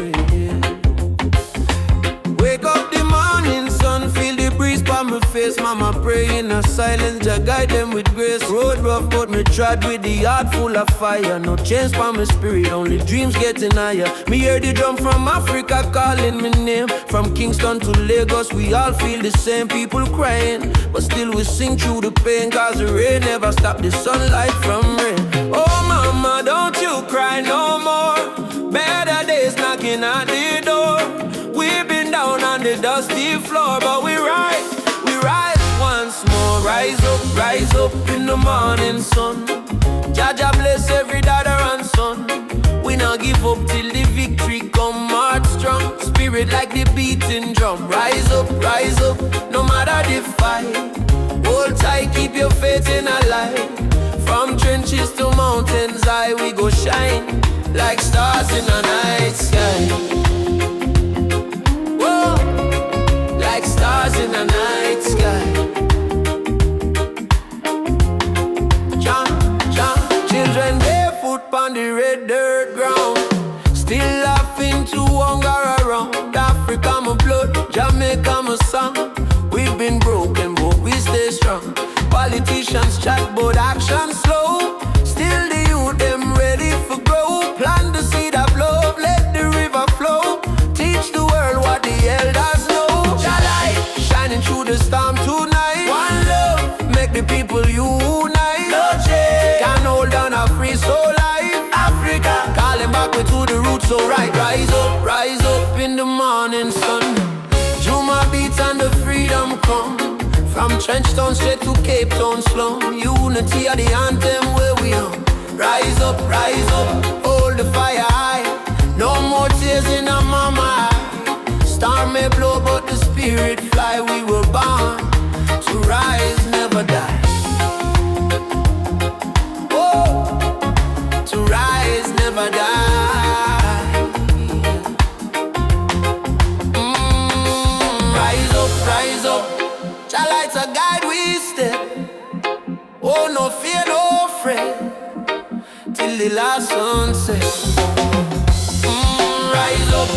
Wake up the morning sun, feel the breeze on my face. Mama pray in a silence, Jah guide them with grace. Road rough, but me trod with the heart full of fire. No change for my spirit, only dreams getting higher. Me hear the drum from Africa calling my name. From Kingston to Lagos, we all feel the same. People crying, but still we sing through the pain. Cause the rain never stop the sunlight from rain. Oh mama, don't you cry no more. Better days knocking at the door. We've been down on the dusty floor, but we rise once more. Rise up in the morning sun. Jah Jah bless every daughter and son. We not give up till the victory come. March strong, spirit like the beating drum. Rise up, no matter the fight. Hold tight, keep your faith in alive. From trenches to mountains high, we go shine like stars in the night sky. Whoa, like stars in the night sky. Children barefoot on the red dirt ground, still laughing to hunger around. Africa my blood, Jamaica my song. We've been broken but we stay strong. Politicians chat but action slow. Still the youth them ready for grow. Plant the seed of love, let the river flow. Teach the world what the elders know. Jah light shining through the storm tonight. One love, make the people unite. No change can hold on a free soul life. Africa calling back we to the roots, so right. Rise up in the morning sun. Juma beats and the freedom come. From Trenchtown straight to Cape Town slum. Unity are the anthem where we on. Rise up, hold the fire high. No more tears in our mama eye. Storm may blow but the spirit fly. We were born to rise, never die. Oh, to rise, never die. Rise up. Jah lights a guide we step. Oh, no fear, no fret, till the last sunset. Rise up.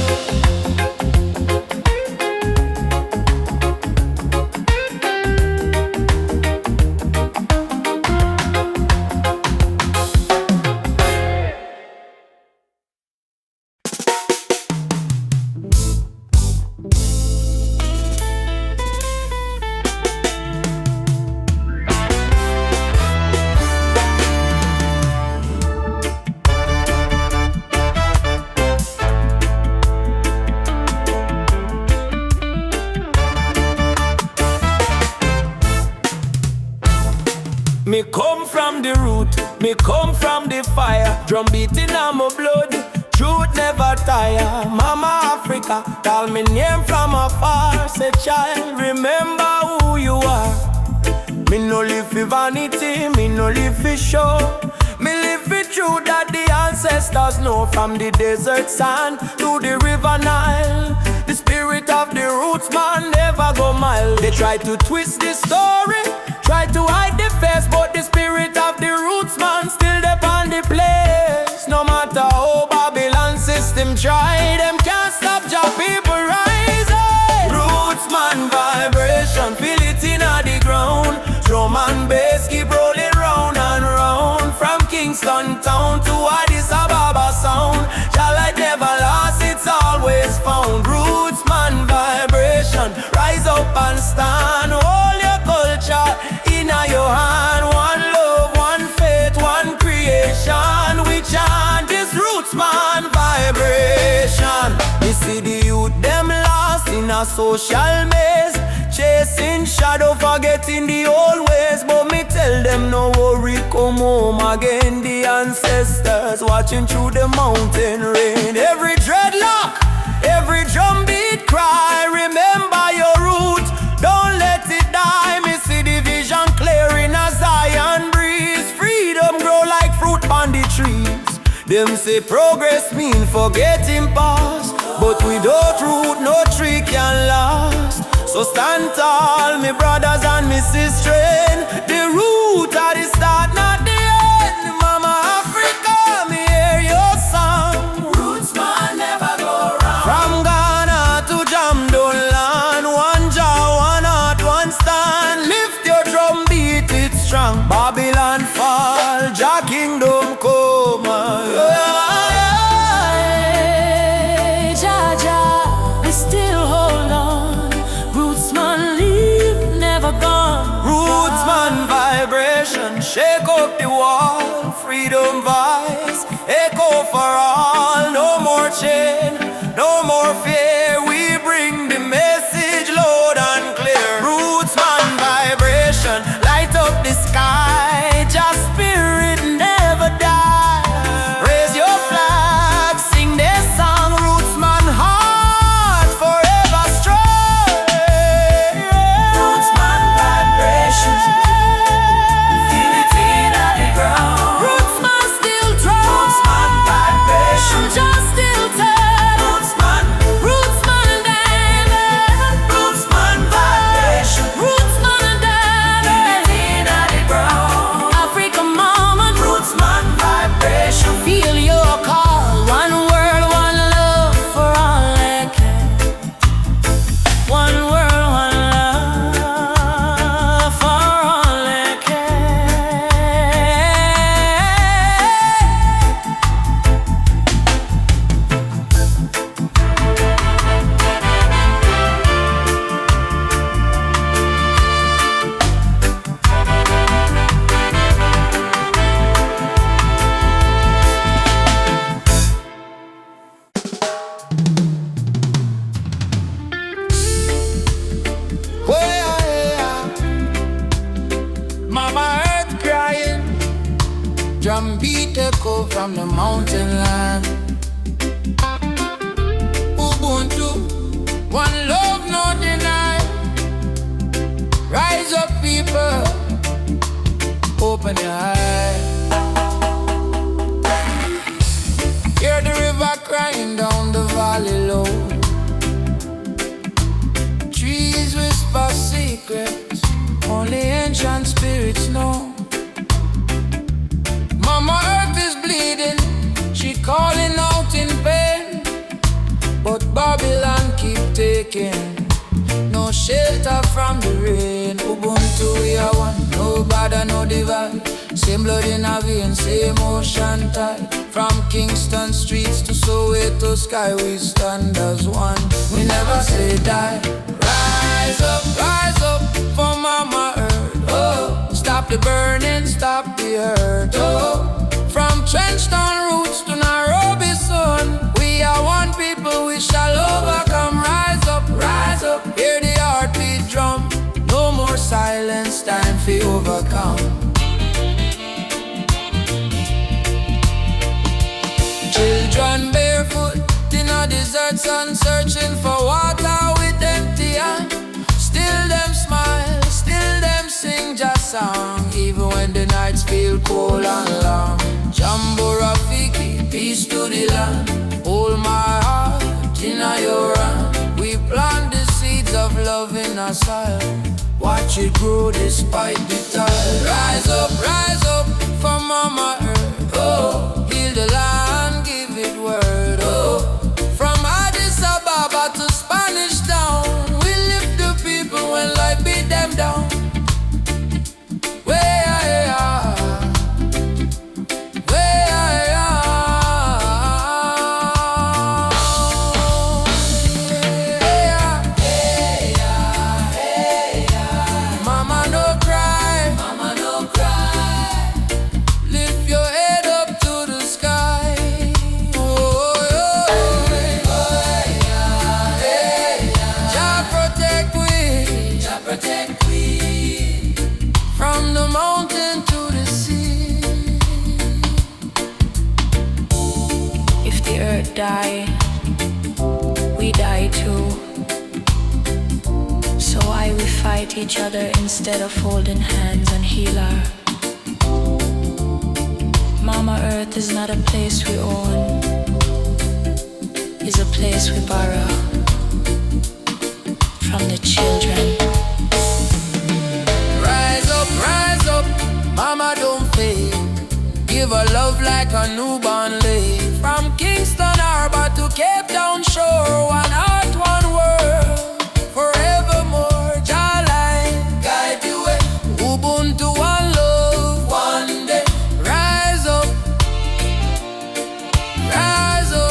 Me come from the root, me come from the fire. Drum beating on my blood, truth never tire. Mama Africa, call me name from afar. Say child, remember who you are. Me no live for vanity, me no live for show. Me live for truth that the ancestors know. From the desert sand to the river Nile. The spirit of the roots man never go mild. They try to twist the story, try to hide the face, but the spirit of the roots man still there on the place. No matter how Babylon system try, them can't stop your people rising. Roots man vibration, feel it in the ground. Drum and bass keep rolling round and round. From Kingston town to Addis Ababa sound. see the youth them lost in a social maze, chasing shadow, forgetting the old ways. But me tell them no worry, come home again. The ancestors watching through the mountain rain. Every dreadlock, every drum beat cry, remember your roots, don't let it die. Me see the vision clearing as Zion breeze. Freedom grow like fruit on the trees. Them say progress mean forgetting past, but without root no tree can last. So stand tall, me brothers and me sisters. The root at the start, not the end. Mama Africa, me hear your song. Roots man never go wrong. From Ghana to Jamdoland, one jaw, one heart, one stand. Lift your drum, beat it strong. Babylon fall, Jah kingdom come. Jah Jah, we still hold on. Roots man leave, never gone. Roots man vibration, shake up the wall. Freedom voice, echo for all. No more chain, no more fear. We bring the message loud and clear. Roots man vibration, light up the sky. Just spirit never die. Raise your flag, sing this song. Roots man heart forever strong. Roots man vibration, feel it in the ground. Roots man still drum. Roots man vibration, just still turn. Roots man diamond. Roots man vibration, roots man diamond. Feel it in the ground. Africa mama, roots man vibration. Feel your call. One world, one love for all that can. One world, one love for all that can. Oh, yeah. Mama earth crying, drum beat echo from the mountain land. Ubuntu, one love no deny. Rise up people, open your eyes. Hear the river crying down the valley low. Trees whisper secrets, only ancient spirits know. Mama earth is bleeding, she calling out in pain. But Babylon keep taking no shelter from the rain. Ubuntu we are one, no bother, no divide. Same blood in our veins, same ocean tide. From Kingston streets to Soweto sky, we stand as one. We never say die. Rise up for Mama Earth. Oh, stop the burning, stop the hurt. Oh, from Trenchtown roots to Nairobi sun, we are one people, we shall overcome. Rise up, hear the heartbeat drum. No more silence, time for overcome. Children barefoot in a desert sun, searching for water with empty hands. Still them smile, still them sing just song, even when the nights feel cold and long. Jambo Rafiki, peace to the land. Hold my heart in your hand. We plant the seeds of love in our soil. Watch it grow despite the tide. Rise up for Mama Earth. Oh, heal the land, give it word. Oh, from Addis Ababa to Spanish Town, we lift the people when life beat them down. Mama no cry, lift your head up to the earth die, we die too. So why we fight each other instead of holding hands and heal her? Mama Earth is not a place we own, it's a place we borrow from the children. Rise up, mama don't fail. Give her love like a newborn lay. From Kingston Harbor to Cape Town shore, one heart, one world, forevermore. Jah light guide the way. Ubuntu, one love, one day. Rise up, rise up.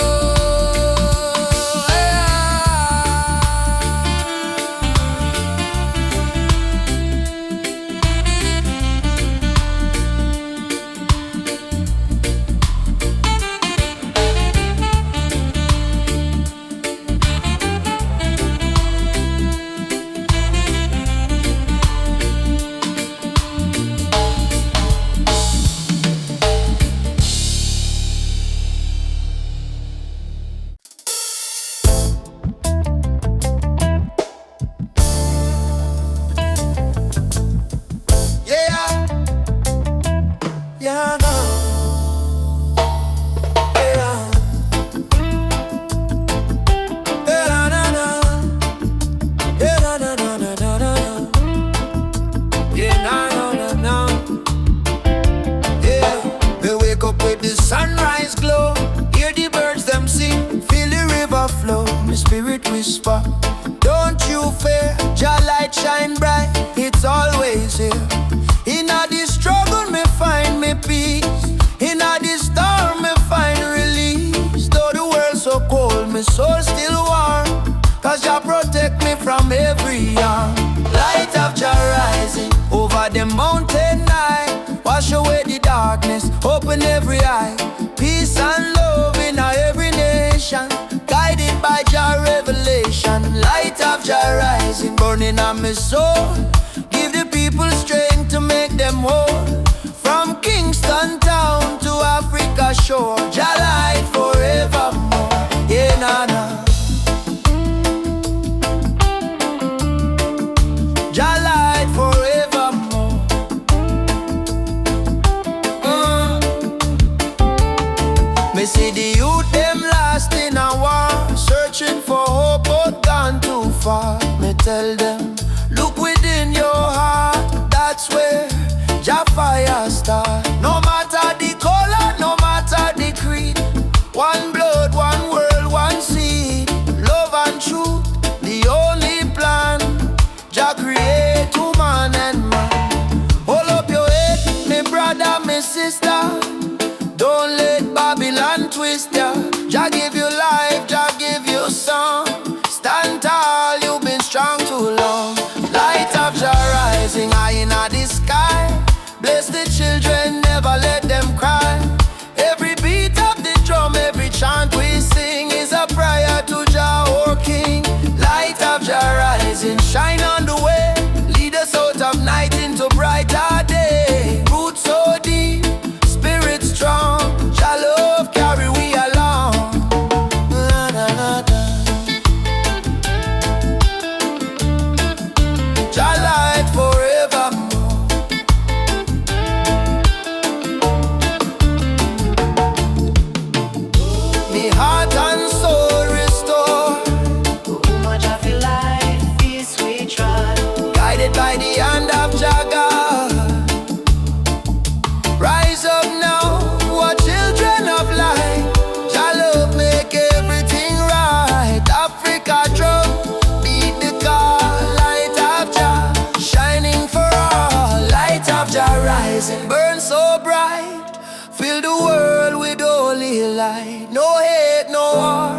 Sunrise glow, hear the birds them sing, feel the river flow, my spirit whisper, don't you fear, Jah light shine bright, it's always here. In a this struggle me find me peace, in a this storm me find release. Though the world so cold, my soul still warm, cause Jah protect me from every harm. Light of Jah rising over the mountain night, wash away the darkness, open every eye. Peace and love in every nation, guided by Jah revelation. Light of Jah rising, burning on my soul, give the people strength to make them whole. From Kingston town to Africa shore, Jah light forevermore. Yeah, nah, nah. Jah light forevermore. Me see the youth them lost in a war, searching for hope but gone too far. Me tell them, look within your heart, that's where Jah fire start. No matter the color, no matter the creed, one blood, one world, one seed. Love and truth, the only plan. Jah create woman and man. Hold up your head, me brother, me sister. Don't let Babylon twist ya. Jah give you life, Jah give you song. Stand tall, you've been strong too long. Light of Jah rising high in the sky. Bless the children, never let them cry. Every beat of the drum, every chant we sing is a prayer to Jah, our King. Light of Jah rising, shine on the way. Lead us out of night into brighter day. Roots so deep, spirit strong. Jah love carry we along. Na, na, na, na. Jah light forevermore. Me heart and soul restore, Much of your life, peace we try. guided by the hand of Jah God. Rise up now, what children of light. Jah love make everything right. Africa drum, beat the call. Light of Jah, shining for all. Light of Jah rising, burn so bright. Fill the world with holy light. No hate, no war,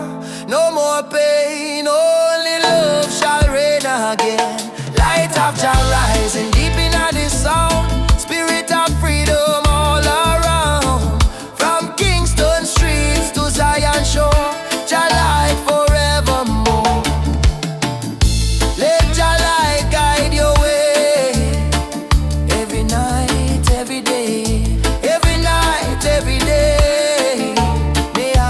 no more pain. Only love shall reign again. Light of Jah rising deep in the sound. Spirit of freedom all around. From Kingston streets to Zion shore, Jah light forevermore. Let Jah light guide your way. Every night, every day. Every night, every day. May I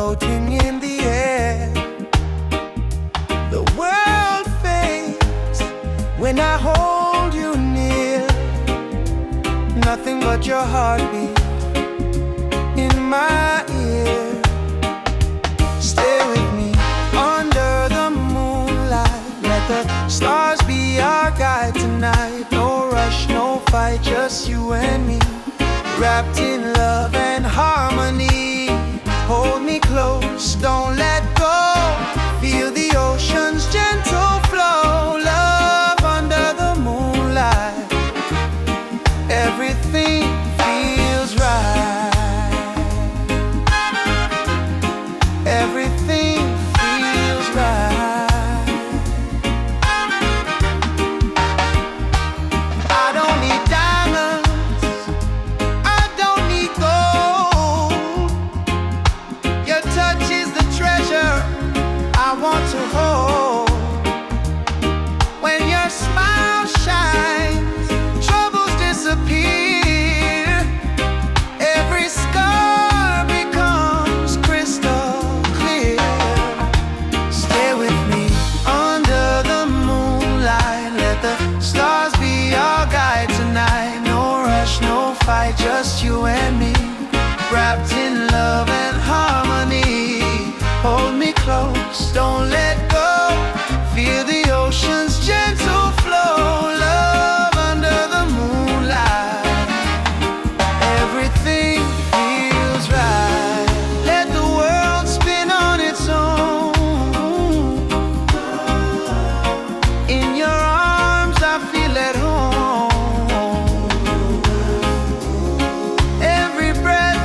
floating in the air. The world fades when I hold you near. Nothing but your heartbeat in my ear. Stay with me under the moonlight. Let the stars be our guide tonight. No rush, no fight, just you and me, wrapped in love and harmony. Hold me close, don't let go. Feel the ocean's gentle flow. Love under the moonlight. Everything feels right. Everything feels right. I don't need diamonds, I don't need gold. Your touch is the treasure I want to hold. When your smile shines, troubles disappear. Every scar becomes crystal clear. Stay with me under the moonlight. Let the stars be our guide tonight. No rush, no fight, just you and me, wrapped in love and harmony. Hold me close, don't let go. Feel the ocean's gentle flow. Love under the moonlight. Everything feels right. Let the world spin on its own. In your arms I feel at home. Every breath,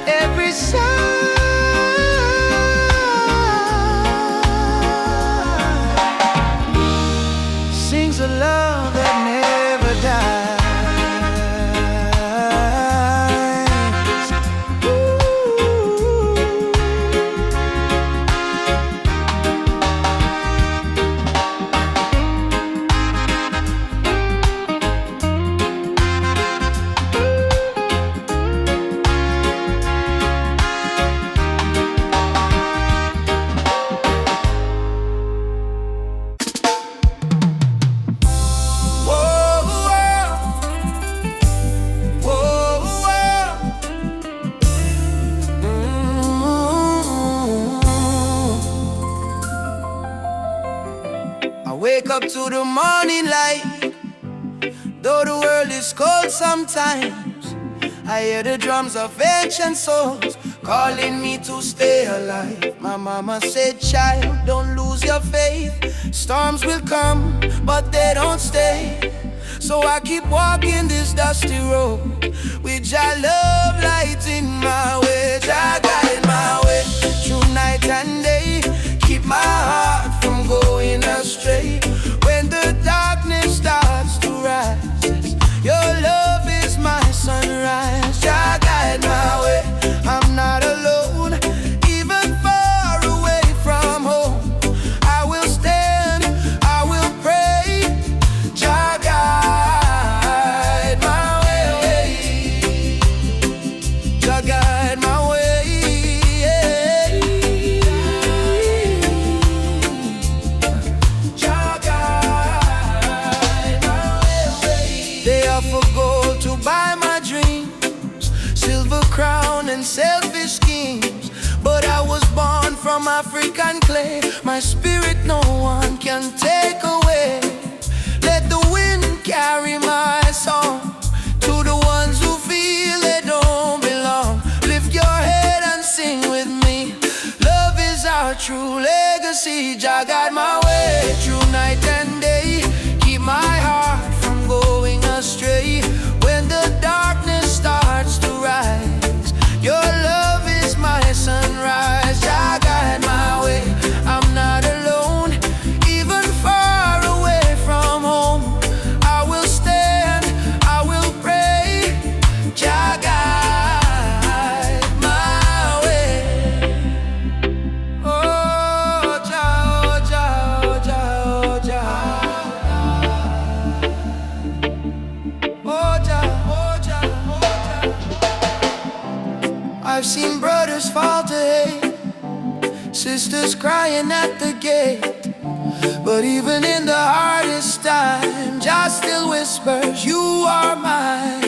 every sigh sings a love that never dies. I wake up to the morning light. Though the world is cold sometimes, I hear the drums of ancient souls calling me to stay alive. My mama said, child, don't lose your faith. Storms will come, but they don't stay. So I keep walking this dusty road with your love lighting my way. Jah guide my way through night and day. Keep my heart from going astray. When the darkness starts to rise, your love is my sunrise. Jah guide my way, I'm not alone. Even far away from home, I will stand, I will pray. Jah guide my way. Jah guide my way. Crown and selfish schemes, but I was born from African clay. My spirit no one can take away. Let the wind carry my song to the ones who feel they don't belong. Lift your head and sing with me. Love is our true legacy. Jah guide my way through night and day. Keep my heart from going astray. When the darkness starts to rise, your love is my sunrise. Jah guide my way, I'm not alone. Even far away from home, I will stand, I will pray. Jah guide my way. Oh Jah, oh Jah, oh Jah, oh Jah. Oh Jah, oh Jah, oh Jah. I've seen brothers fall to hate, sisters crying at the gate. But even in the hardest time, Jah still whispers, you are mine.